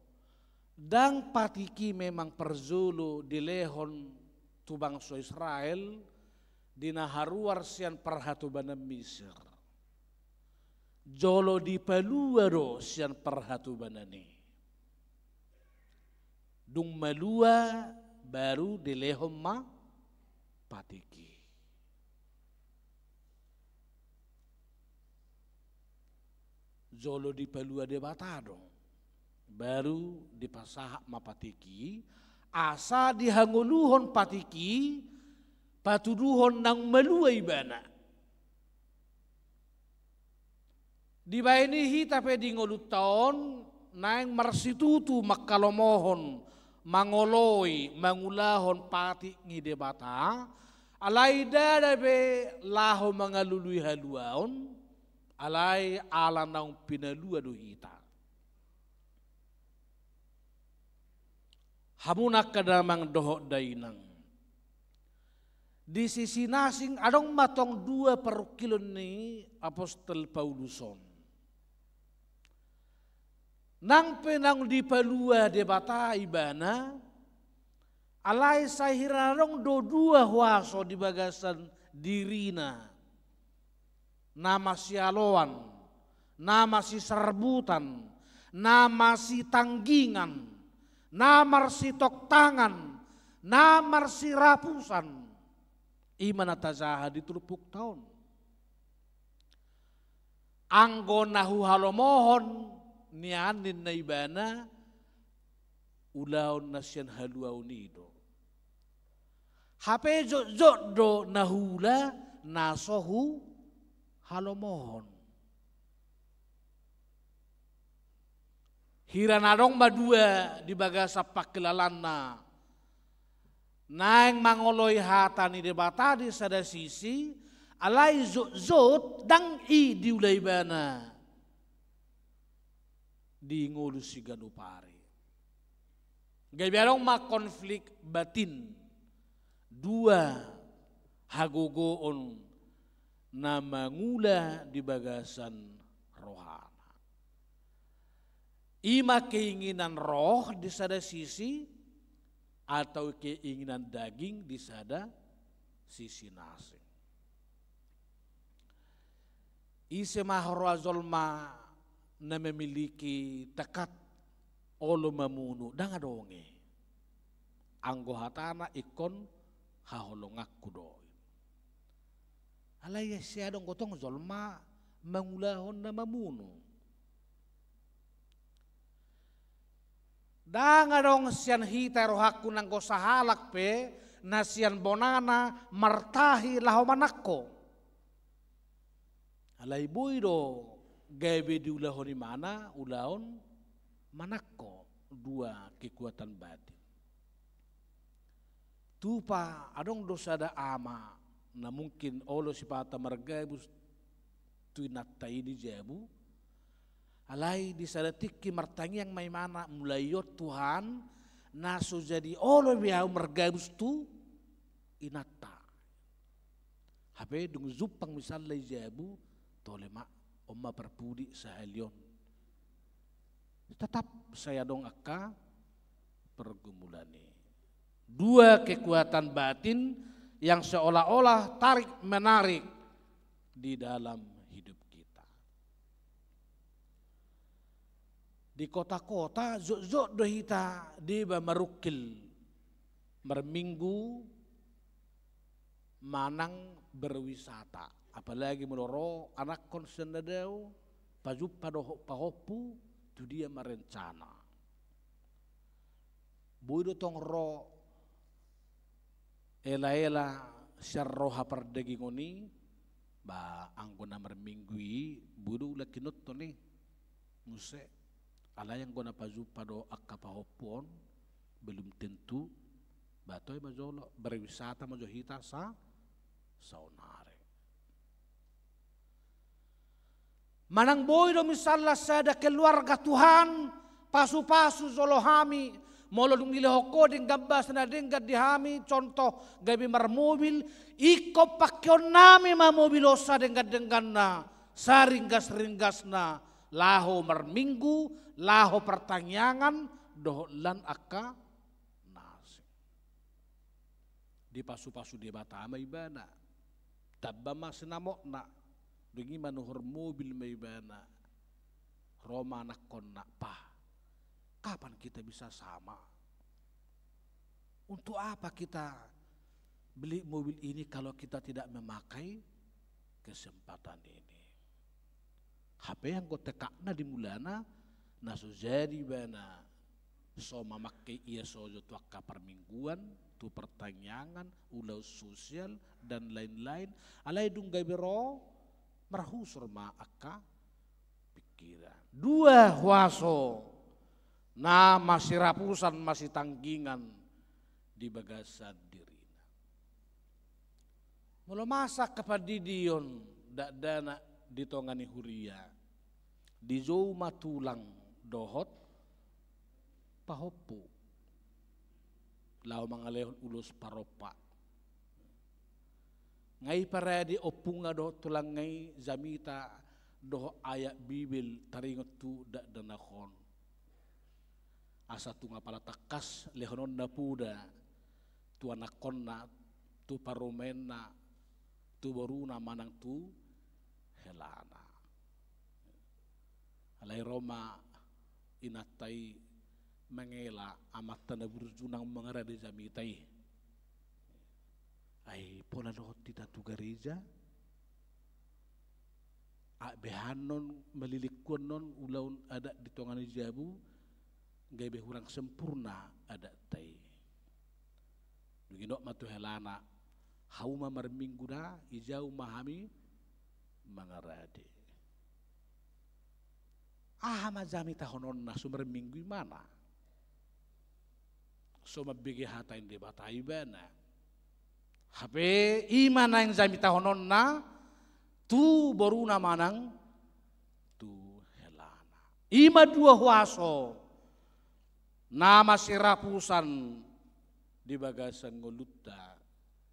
[SPEAKER 7] dang patiki memang perzulu di lehon tu bangsa Israel dinaharuar sian perhatubanan Misir. Jolo di palua do sian perhatubanani. Dung malua baru di lehom ma patiki. Jolo di palua de batado baru di pasahak ma patiki. Asa dihanguluhon patiki patuduhon nang malua ibana. Di bainihi tapi di ngolut taon naing marsitutu makalomohon mangoloi mangulahon pati ngidebata alai dadabe laho mangalului haluaon alai ala naung pinalua duhita. Hamunak kadamang dohok dainang. Di sisi nasing adong matong 2 perukilon ni Apostol Pauluson. Nang penang di palua debata ibana, alai sahiranong do 2 huaso di bagasan dirina. Nama si aloan, nama si serbutan, nama si tanggingan, namar si tok tangan, namar si rapusan, imana tazaha diturupuk tahun. Anggo nahu halomohon nianin na ibana ulaon nasyan haluaw nido. Hape jok do nahula nasohu halomohon. Hiranadong madua di bagasa pakilalana. Naeng mangoloy hata ni debata di sada sisi alai zot dang i diulay bana di ngulus si ganupari. Gabiarong konflik batin dua hagogoon na mangula di bagasan rohana. Ima keinginan roh di sada sisi atau keinginan daging di sada sisi nasi. Ise mahroa zolma na memiliki tekat olo mamunu dang adonge. Anggo hatana ikon haholongak kudoy. Alay siya dong gotong zolma mangulahon na mamunu. Danga dong siyan hita rohaku nang sahalak pe na siyan bonana martahi laho manakko. Alay boy do gabe di ulahon di mana ulahon manakko dua kekuatan batin. Tupa adong dosa da ama na mungkin olo sipata margabus tuinatta ini jabu. Alai di sadatiki martangi yang may mana mulayot Tuhan naso jadi olo biau mergabus tu inata. Habe dung zupang misal lay jabu tolema omma perpudi sahalyon. Tetap saya dong akka pergumulani. Dua kekuatan batin yang seolah-olah tarik menarik di dalam hidup kita. Di kota-kota zok-zok dohita di marukil merminggu manang berwisata. Apalagi meloro anak konsen dadau pajup pahopu tu dia merencana. Bodo tong ro ela-ela syarroha pardagingoni ba anggona merminggui budu ula kinot to ni muse ala yang gona paju pado akka pahopon belum tentu batoy majolo berwisata majohita sa saunare manang boy do misalnya sada keluarga Tuhan pasu-pasu zolohami molo dung nilihoko ding gabas na ding gadihami contoh gabi marmobil iko pakyon nami mamobilosa ding gadenggan na saringgas na laho marminggu laho pertanyaan dohlan akka nasi di pasu-pasu di batama ibana tabba masinamok na dungi manuhur mobil maibana Roma nakon na pa. Kapan kita bisa sama? Untuk apa kita beli mobil ini kalau kita tidak memakai kesempatan ini? HP yang kau tekakna di mulana naso jadi bana so memakai ia sojo tu akka permingguan tu pertanyaan ulau sosial dan lain-lain alai dung gabero marhusur ma akka pikiran dua huaso nah masih rapusan masih tanggingan di bagasan dirina. Mula masak kapadidion dak dana ditongani huria. Di jou matulang dohot pahopu. Lau mangalehon ulus paropa. Ngai paradi opunga dohot tulang ngai zamita dohot ayat bibil taringot tu dak danahon. Asa tu ngapala takas lehonon na puda tu anakonna tu paromena tu boruna manang tu helana alai Roma inatai mengela amat tanda berjunang mengarade jamitai. Ai pola dohot tita tu gereja. Behanon melilikuan non ulaun ada di tongan jabu gai behurang sempurna ada tai. Duginok matu helana hauma marmingguna ijau mahami mangarade. Majami tahonon na sumber minggu mana? Soma bege hatain de batai bana. Hape imana yang jami tahonon na tu boruna manang tu helana. Ima dua huaso nama sirapusan di bagasan ngolutta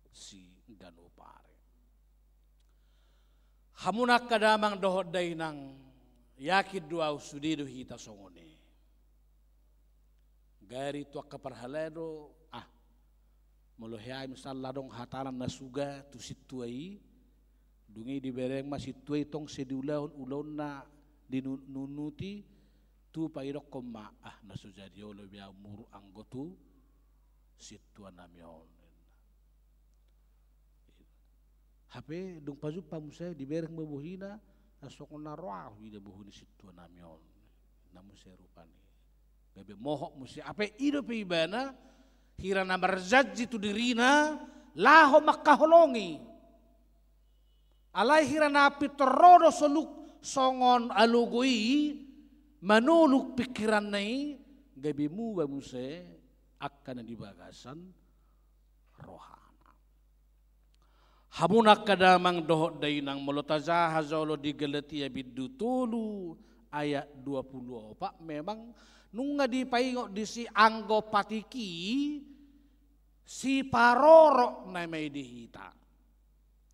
[SPEAKER 7] si Ganopare. Hamunak kadamang dohod dainang yakid dua usudido hita songone. Gari tua kaparhaledo molohai misal ladong hatanan nasuga tu situai dungi di bereng masih tuai tong sediulaun ulon na dinunuti tu pairok koma nasujadi oleh biar muru anggotu situa namion. HP dung paju pamusai di bereng mabuhina nasokon naroah ida buhuni situa namion. Namun serupani. Bebe mohok musi ape ido pe ibana hirana marzaji tu dirina laho makaholongi. Alai hirana api terodo soluk songon alugoi manuluk pikiran nai gabimu bamuse akan di bagasan rohana. Hamunak kadamang dohot dainang molotazah hazolo digeleti abiddu tulu ayat 20. Pak memang nunga di paingok di si anggo patiki si parorok na may dihita.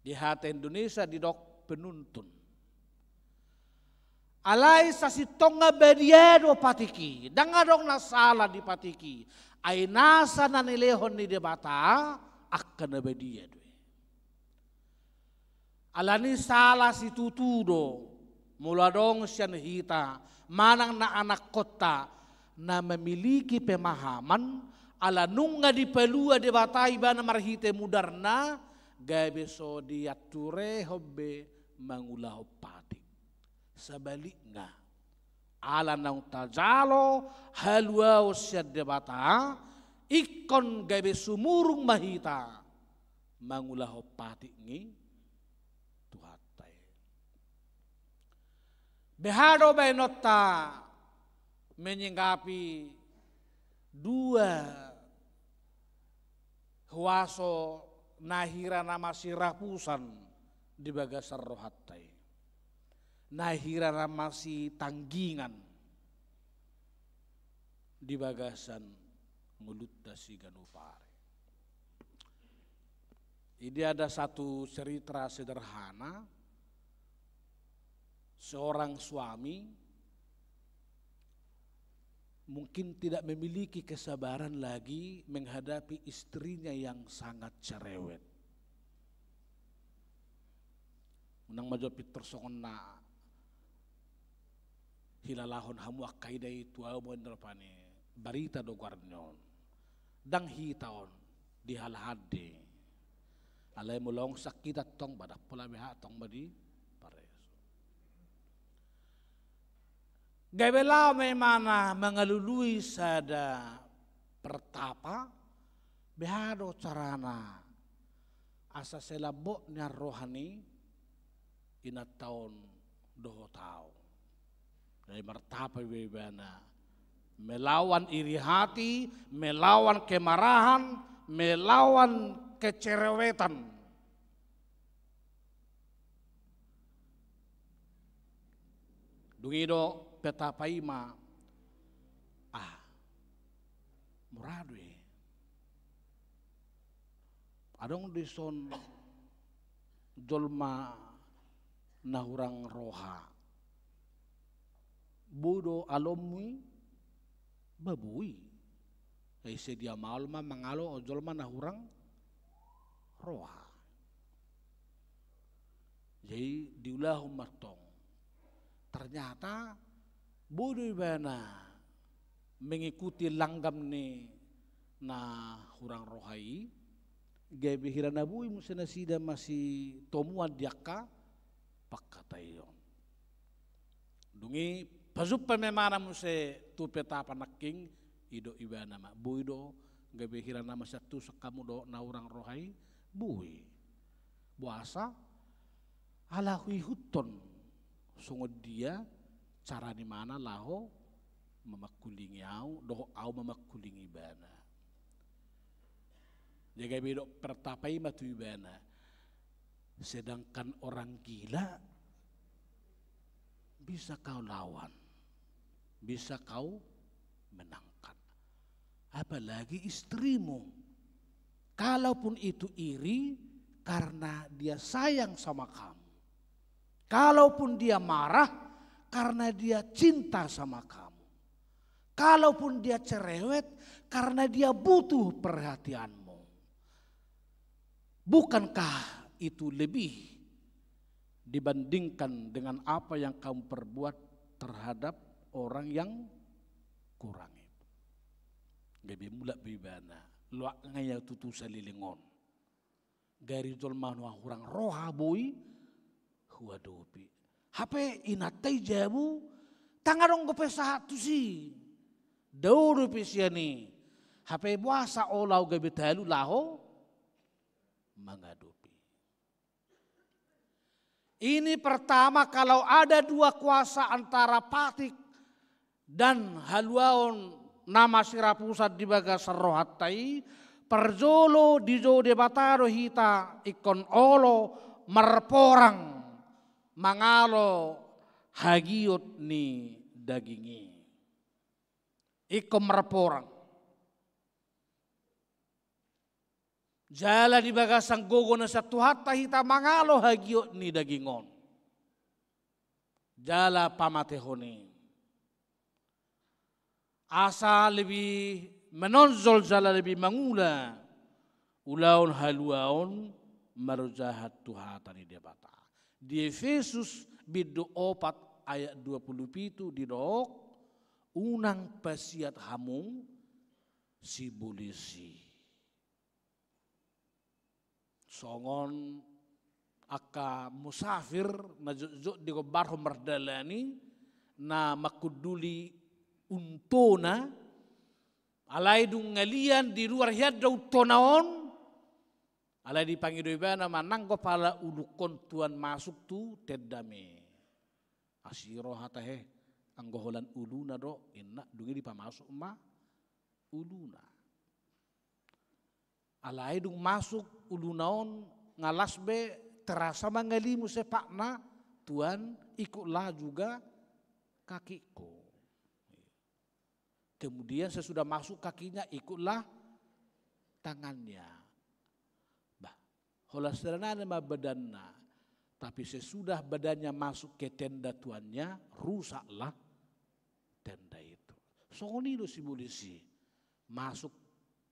[SPEAKER 7] Di hati Indonesia di dok penuntun. Alay sa sitong nga bedyado patiki. Dangadong nasala di patiki. Ay nasa na nilehon ni debata akan na bedyado. Alani sala si tutudo. Mula dong siya hita. Manang na anak kota na memiliki pemahaman. Ala nunga di pelua debata iba na marhite mudarna. Gabe so diature hobbe mangulah patik. Sebaliknya ala nang tajalo halwa usia debata ikon gabe sumurung mahita mangulah patik ngi tuhatai. Behado benota menyinggapi dua huaso nahira nama sirapusan di bagasar rohatai. Nahira nama si tanggingan di bagasan mulutta si Ganopare. Ini ada satu cerita sederhana. Seorang suami mungkin tidak memiliki kesabaran lagi menghadapi istrinya yang sangat cerewet. Menang majapit tersongon na hilalahon hamu akaida itu au menderpane barita do guarnyon dang hitaon di halhade alai mulong sakita tong badak pola beha tong badi pares. Gabelau memana mengalului sada pertapa behado carana asa selabok nya rohani ina taon doho tau dari mertapa bebana melawan iri hati, melawan kemarahan, melawan kecerewetan. Dungido petapaima muradwe adong dison jolma nahurang roha bodo alomui babui ay sedia malma mangalo o jolma nahurang roha jadi diulah martong ternyata bodo ibana mengikuti langgam ni na hurang rohai gabe hirana bui musena sida masih tomuan diaka pakatayon dungi pazupa memana muse tu peta panaking ido ibana ma bui do gabe hirana masatu sakamu do na hurang rohai bui buasa ala hui huton sungod dia cara di mana laho memakulingi au doh au memakulingi bana jaga bedok pertapai matu bana sedangkan orang gila bisa kau lawan bisa kau menangkan apalagi istrimu kalaupun itu iri karena dia sayang sama kamu kalaupun dia marah karena dia cinta sama kamu kalaupun dia cerewet karena dia butuh perhatianmu. Bukankah itu lebih dibandingkan dengan apa yang kamu perbuat terhadap orang yang kurang itu. Gabi mulak bibana, luak ngaya tutu salilingon. Gari jolmanu hurang roha boy, huadopi. Hape inatai jabu, tangarong gope satu si. Dauru pisiani, hape buasa olau gabi talu laho, mengadupi. Ini pertama kalau ada dua kuasa antara Patik dan Haluaon nama sirapusat di bagas rohatai perjolo di jo debataro hita ikon olo merporang mangalo hagiot ni dagingi ikon merporang jala di bagasang gogo na satu hatta hita mangalo hagiot ni dagingon jala pamatehoni asa lebih menonjol jala lebih mangula ulaun haluaun marujahat tuhatani debata di Efesus bidu 4 ayat 27 di dok unang pasiat hamung si bulisi songon aka musafir na juk di barho mardalani na makuduli untona alai dung ngalian di luar hiadra utonaon alai dipanggil ibana mananggo pala ulukon tuan masuk tu tedame asiro hatahe anggoholan uluna do inna dungi dipamasuk ma uluna alai dung masuk ulunaon ngalas be terasa mangalimu sepakna tuan ikutlah juga kakiku. Kemudian sesudah masuk kakinya ikutlah tangannya. Bah, holasrana nama badanna. Tapi sesudah badannya masuk ke tenda tuannya, rusaklah tenda itu. Songoni do si polisi masuk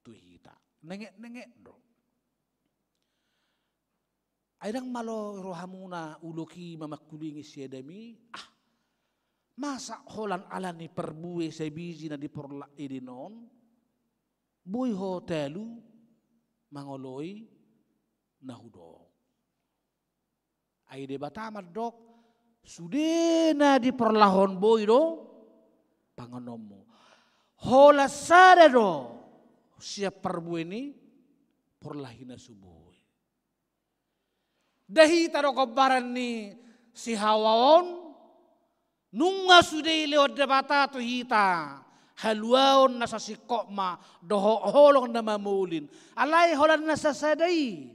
[SPEAKER 7] tuhita. Nengek do. Aidang malo rohamuna uloki mamakulingi siadami. Masa holan alani perbuwe sebiji na diporla idinon. Boy hotelu mangoloi nahudok. Aide batamat dok sudena diporlahon boy do pangonomo. Hola sada do siap perbuwe ni porlahina subuh. Dahi taro kobaran ni si hawaon nunga sudai lewat debata tu hita haluaon nasa si kokma doho holong na mamulin alai holan nasa sadai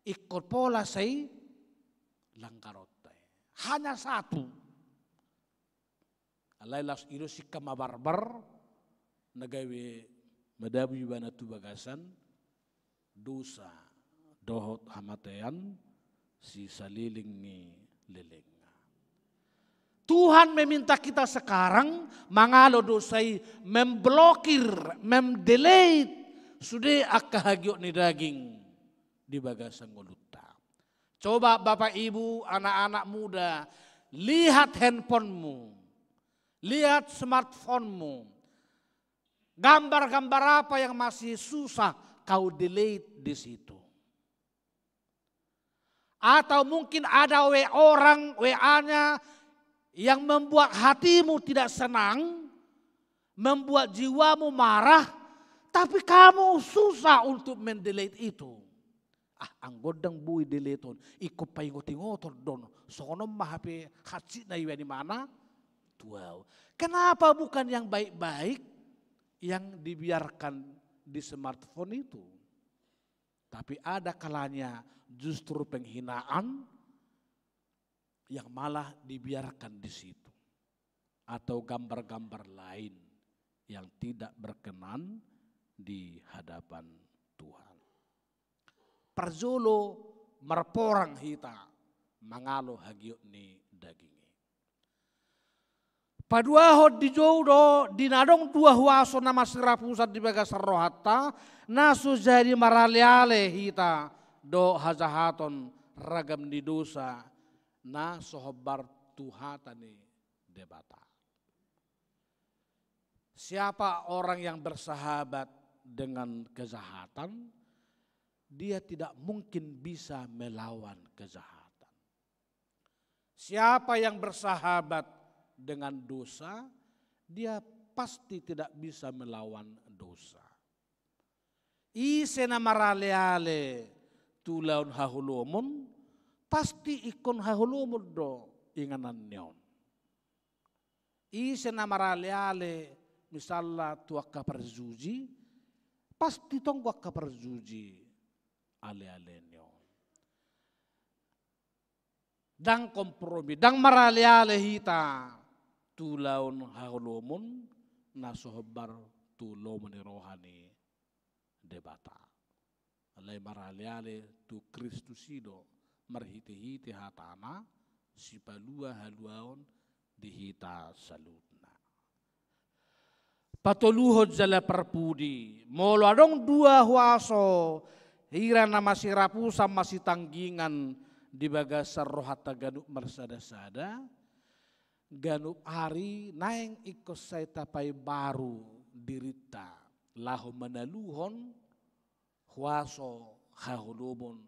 [SPEAKER 7] ikut pola say langkarotai hanya satu alai las iro si kamabarbar nagawe madabi bana tu bagasan dosa dohot hamatean si saliling ni leleng. Tuhan meminta kita sekarang mangalo dosai memblokir, memdelete sudah akahagiok ni daging di bagasang ngoluta. Coba Bapak Ibu, anak-anak muda, lihat handphonemu, lihat smartphonemu. Gambar-gambar apa yang masih susah kau delete di situ? Atau mungkin ada orang WA-nya yang membuat hatimu tidak senang, membuat jiwamu marah, tapi kamu susah untuk mendelete itu. Anggodang bui deleton, ikut paingoti ngotor don, sono mah HP hati na iwa di mana? Wow. Kenapa bukan yang baik-baik yang dibiarkan di smartphone itu? Tapi ada kalanya justru penghinaan yang malah dibiarkan di situ. Atau gambar-gambar lain yang tidak berkenan di hadapan Tuhan. Perjolo merporang hita mangalo hagiot ni dagingi. Paduaho di jodoh dinadong dua huaso nama sirapusat di bagas rohata nasu jadi maraleale hita do hazahaton ragam di dosa na sohobar tuhatani debata. Siapa orang yang bersahabat dengan kejahatan, dia tidak mungkin bisa melawan kejahatan. Siapa yang bersahabat dengan dosa, dia pasti tidak bisa melawan dosa. Isena maraleale tulaun hahulumun, pasti ikon hahulumun do inganan nyon. Isena maraleale misalnya tuak perjuji, pasti tonggak perjuji. Ale-alenyo. Dang kompromi, dang maraleale hita tulaun hahulumun nasohbar tulomuni rohani debata. Alay maraleale tu Kristusido marhiti-hiti hatana sipalua haluaon dihita salutna. Patuluhod jala perpudi, molo adong dua huaso hira nama si rapusa masih tanggingan di bagasar rohata ganup marsada-sada. Ganup hari naeng ikos saya tapai baru dirita. Lahu menaluhon huaso hahulubon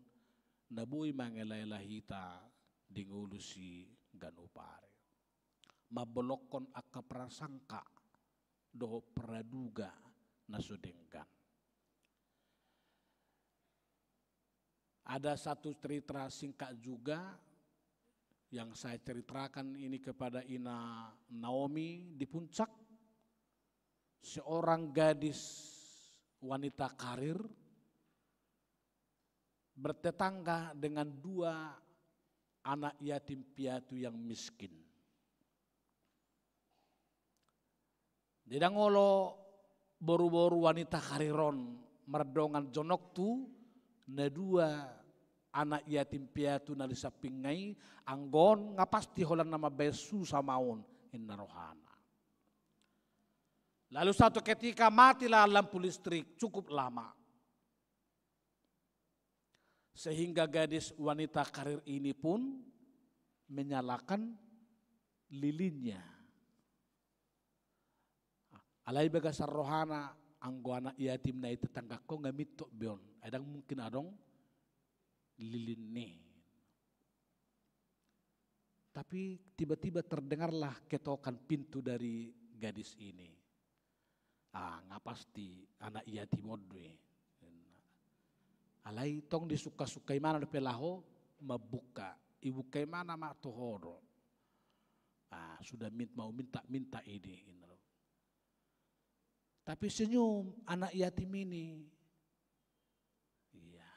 [SPEAKER 7] nabui mangelailah hita di ngulusi ganup hari. Mabolokon akka prasangka do praduga nasudenggan. Ada satu cerita singkat juga yang saya ceritakan ini kepada Ina Naomi di Puncak. Seorang gadis wanita karir bertetangga dengan dua anak yatim piatu yang miskin. Didangolo boru-boru wanita kariron merdongan jonok tu na dua anak yatim piatu na disapingai anggon nga pasti holan nama besu samaun inna rohana. Lalu satu ketika matilah lampu listrik cukup lama. Sehingga gadis wanita karir ini pun menyalakan lilinnya. Alai bagasar rohana anggo anak yatim na itu tetangga ko ngamit tok bion. Adang mungkin adong lilin nih. Tapi tiba-tiba terdengarlah ketokan pintu dari gadis ini. Nggak pasti anak yatim odwe. Alai tong disuka-sukai mana pelaho mabuka. Ibu kai mana mak tohoro. Sudah mau minta ini. Tapi senyum anak yatim ini. Iya.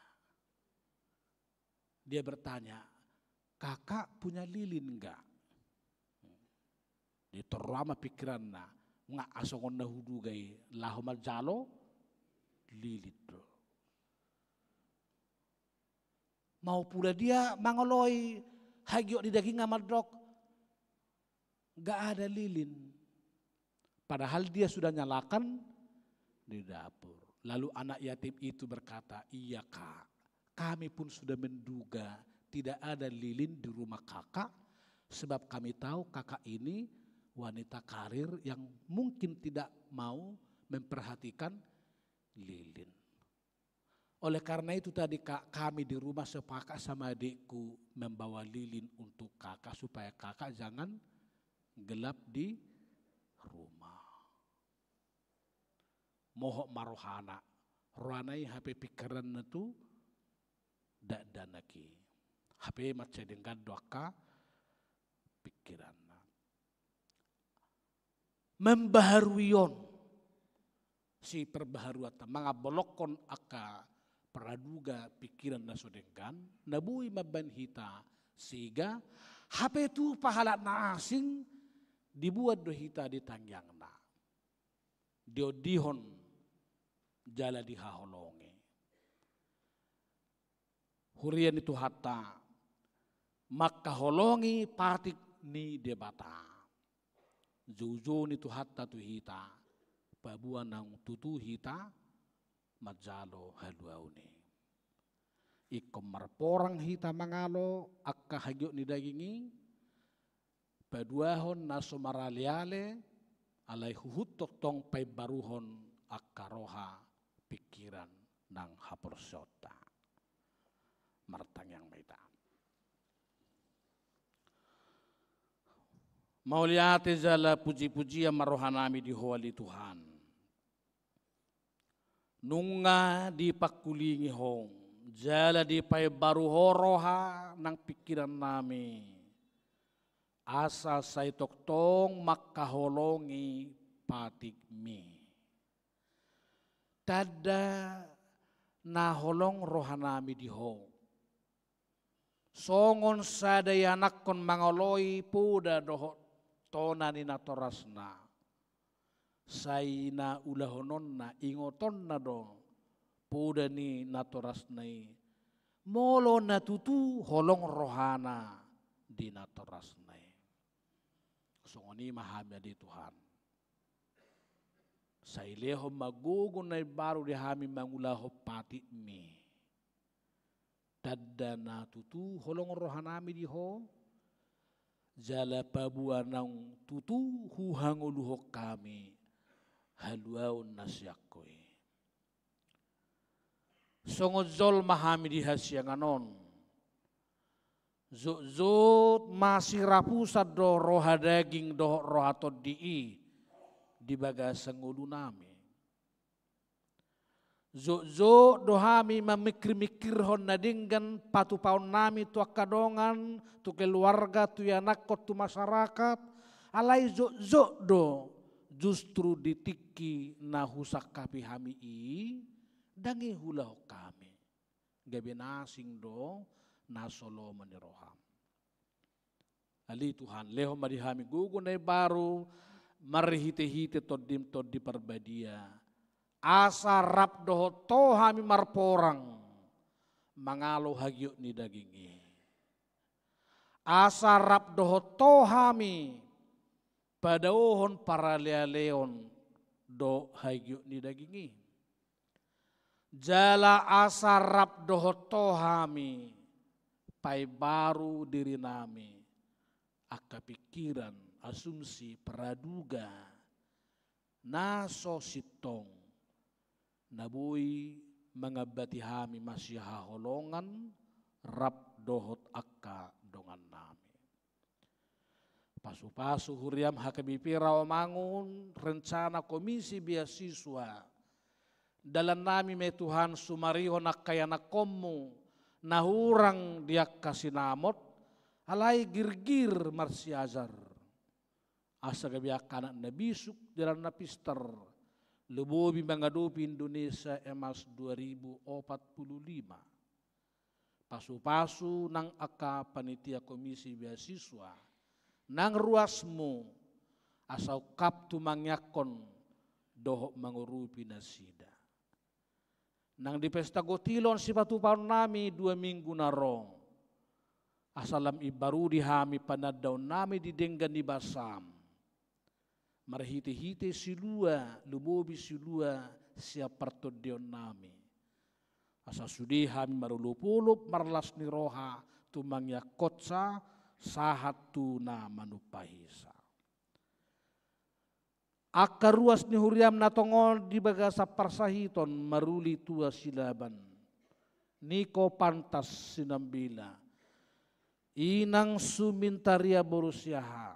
[SPEAKER 7] Dia bertanya, kakak punya lilin enggak? Dia terlama pikiranna, nggak asongon nahudu gai lahomal jalo lilit bro. Mau pula dia mangoloi hagiok di daging amadrok, nggak ada lilin. Padahal dia sudah nyalakan di dapur. Lalu anak yatim itu berkata, iya kak, kami pun sudah menduga tidak ada lilin di rumah kakak. Sebab kami tahu kakak ini wanita karir yang mungkin tidak mau memperhatikan lilin. Oleh karena itu tadi kami di rumah sepakat sama adikku membawa lilin untuk kakak supaya kakak jangan gelap di rumah. Mohok marohana, rohanai HP pikiran itu dak danaki. HP macam dengan doa pikiran. Membaharuion si perbaharuan mga bolokon aka praduga pikiran na sodengkan nabui maban hita sehingga HP itu pahala na asing dibuat do hita di tangyang na diodihon jala dihaholonge hurian itu hatta maka holongi patik ni debata Jojo ni tu hatta tu hita, pabuan nang tutu hita, majalo haluaune. Ikom marporang hita mangalo, akka hagyok ni dagingi, paduahon naso maraliale, alay huhutok tong pay baruhon akka roha pikiran nang haporsota. Martang yang maita. Mauliate jala puji-pujian marohanami di hawali Tuhan. Nunga di pakulingi hong, jala di pay baru horoha nang pikiran nami. Asa say toktong makaholongi patikmi. Tada naholong rohanami di hong. Songon sadayanak kon mangoloi puda dohot tona ni natorasna saina ulahonon na ingoton na do puda ni natorasnai molo na tutu holong rohana di natorasnai songoni mahamya di Tuhan saileho magugun na baru di hami mangulaho pati mi tadana tutu holong rohanami di ho jala pabuan nang tutu huhanguluhok kami haluaun nasyakoi. Songozol mahami di hasyanganon. Zot masih rapusat do roha daging do rohatod di bagasang ulu nami. Zo dohami memikir-mikir hon nadinggan patu paun nami tu akadongan tu keluarga tu anak tu masyarakat alai zo do justru ditiki na husak kapi hami dangi hulah kami gabe nasing do nasolo maniroham ali Tuhan leho marihami gugun ay baru marihite-hite todim di perbadia asa rap doho tohami marporang mangalo hagyok ni dagingi. Asa rap doho tohami padaohon para leon do hagyok ni dagingi. Jala asa rap doho tohami pai baru diri nami aka pikiran asumsi praduga naso sitong nabui mengabati hami masih haholongan rap dohot akka dongan nami. Pasu-pasu huriam hakamipi rawamangun rencana komisi beasiswa. Dalam nami me Tuhan sumariho nakayana komu nahurang dia kasih namot alai girgir marsiazar. Asa gabiak anak nabisuk jalan napister. Lebobi menghadapi Indonesia emas 2045. Pasu-pasu nang aka panitia komisi beasiswa. Nang ruasmu asau kaptu mangyakon dohok mengurupi nasida. Nang di pesta gotilon si patu paun nami 2 minggu narong. Asalam ibaru di hami panadaw nami didenggan di basam. Marhite-hite silua, lubobi silua siap partodion nami. Asa sudi hami marulupulup marlas ni roha tumangya kotsa sahat tu na manupahisa. Aka ruas ni huriam natongon di bagasa parsahiton maruli tua silaban. Niko pantas sinambila. Inang sumintaria borusyaha.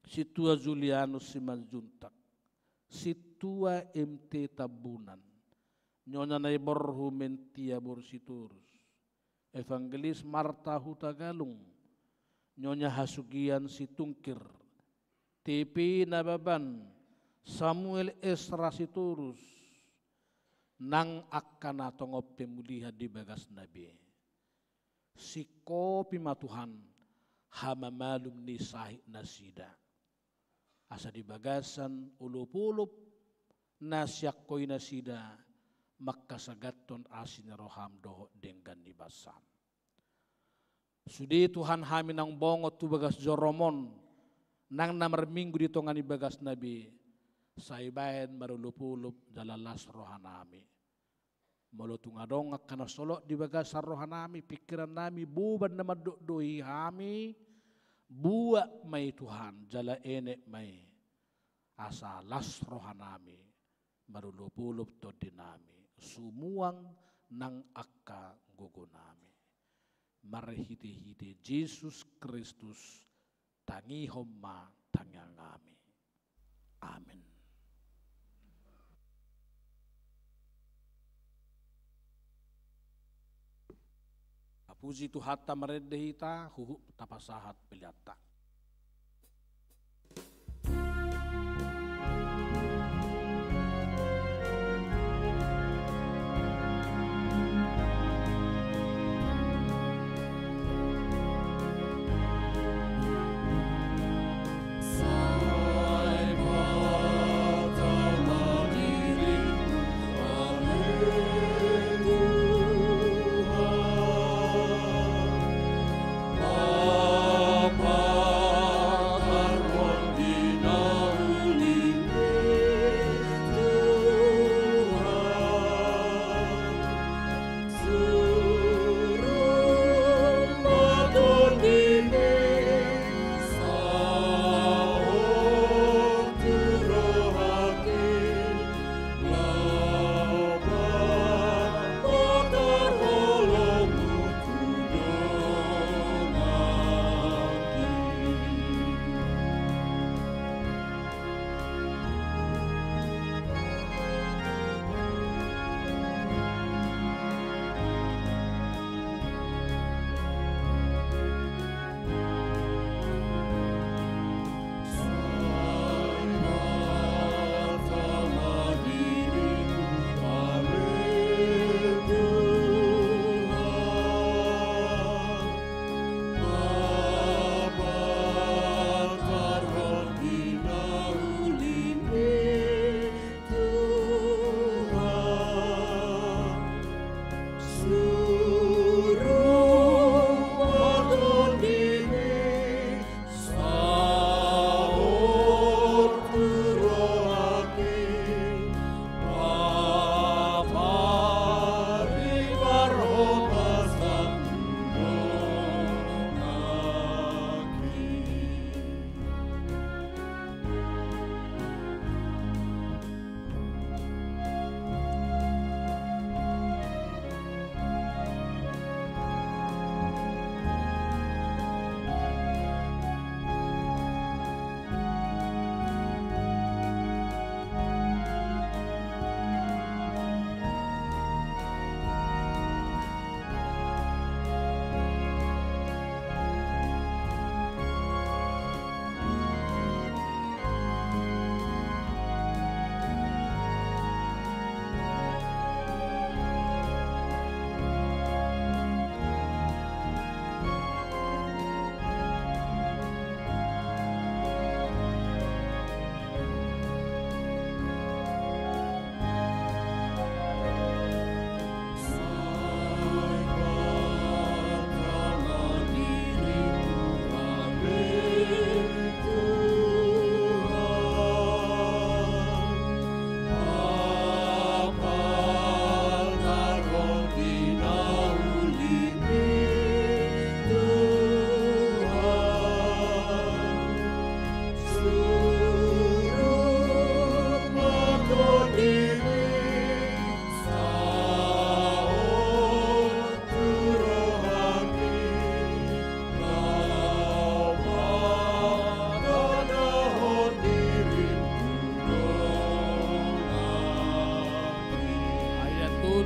[SPEAKER 7] Si tua Julianus Simanjuntak. Si tua MT Tabunan. Nyonya naiborhu mentia borsiturus. Evangelis Marta Hutagalung. Nyonya Hasugian Situngkir. TP Nababan. Samuel Esra Siturus. Nang akana tongop pemuliha di bagas nabi. Si kopi matuhan. Hama malum ni sahih nasida. Asa di bagasan ulup-ulup. Nasyak koi nasida. Maka sagaton asin roham doho dengan nibasam. Sudi Tuhan hami nang bongot tu bagas joromon. Nang namar minggu di tongan bagas nabi. Saibayan marulup-ulup dalalas rohanami. Molo tungadong kana solok di bagas rohanami. Pikiran nami buban nama doi hami. Buak may Tuhan jala enek may. Asa las rohanami. Marulup-ulup to dinami. Sumuang nang akka gugunami. Marhiti-hiti Jesus Kristus tangi homma tangangami. Amin. Puji Tuhata meredehita huhu tapasahat beliata.
[SPEAKER 8] Bapa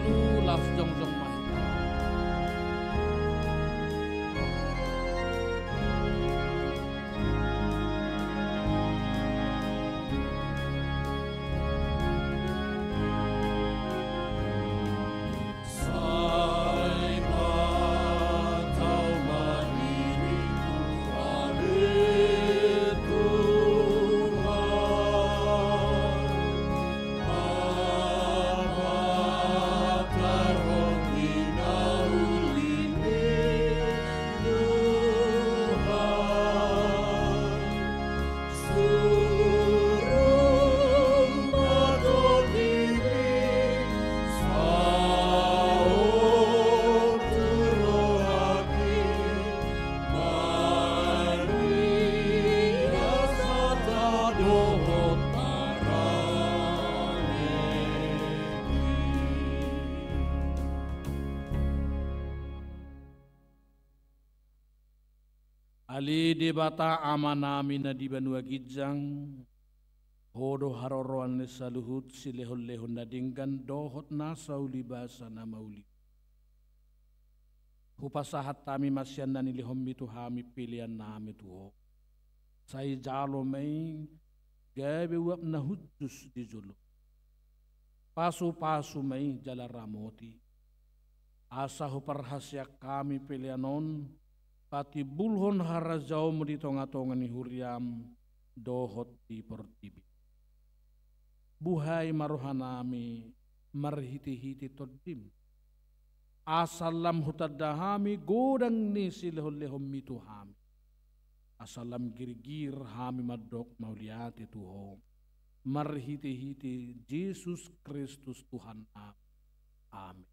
[SPEAKER 7] tu las jong jong mahita. Ali debata amana mina di banua gijang hodo haroroan ne saluhut silehon lehon nadinggan dohot nasau libasa na mauli. Hupasahat tami masyan na nilihom itu hami pilihan nami tuho. Sai jalo may gabi wap na hudus di julu. Pasu-pasu may jala ramoti. Asa huparhasya kami pilihanon pati bulhon harajau mo di tonga-tonga ni huriam dohot di portibi. Buhay maruhanami marhiti-hiti todim. Asalam hutadahami godang ni silehon-lehom mitu hami. Asalam girgir hami madok mauliati tuho. Marhiti-hiti Yesus Kristus Tuhan kami. Amin.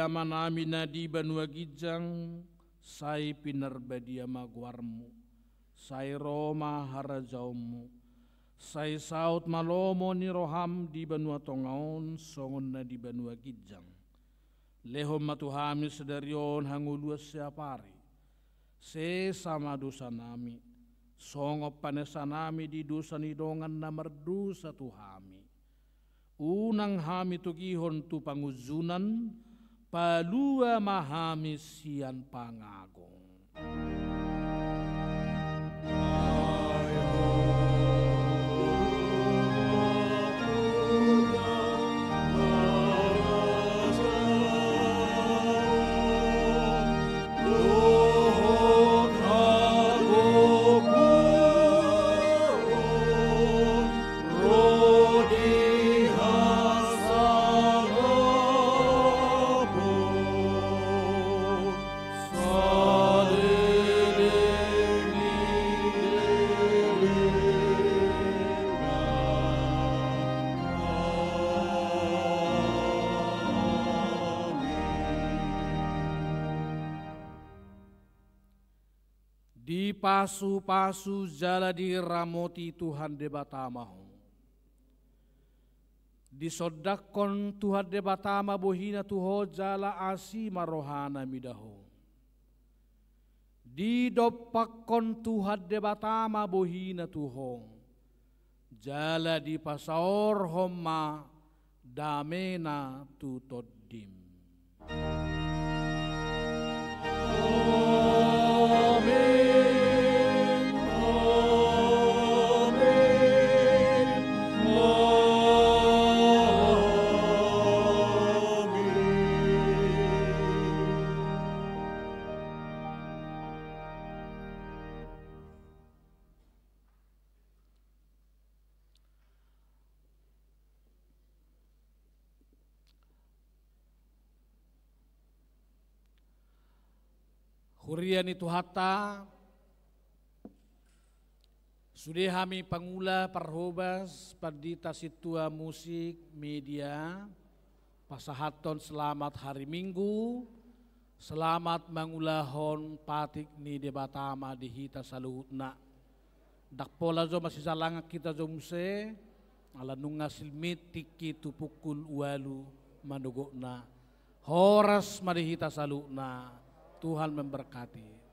[SPEAKER 7] Manami nadi banua gijang sai pinarbadia magwarmu sai Roma harajaumu sai saut malomo ni roham di banua tongaon songon na di banua gijang lehom matuhami sedarion hangulua siapari se sama dosa nami songop panesanami di dosa nidongan na merdusa tuhami unang hami tugihon tu panguzunan palua mahami sian pangagong. Di pasu-pasu jala di ramoti Tuhan debatamahu. Di sodakon Tuhan debatama bohina tuho jala asi marohana midaho. Di dopakon Tuhan debatama bohina tuho jala di pasaor homma damena tutodim. Hurian itu hatta sudah kami pangula parhobas padita situa musik media pasahaton selamat hari Minggu, selamat mangulahon patik ni debatama di hita saluhutna dak pola zo masih salanga kita zomse ala nunga silmit tiki tupukul walu mandogokna horas madihita saluhna. Tuhan memberkati.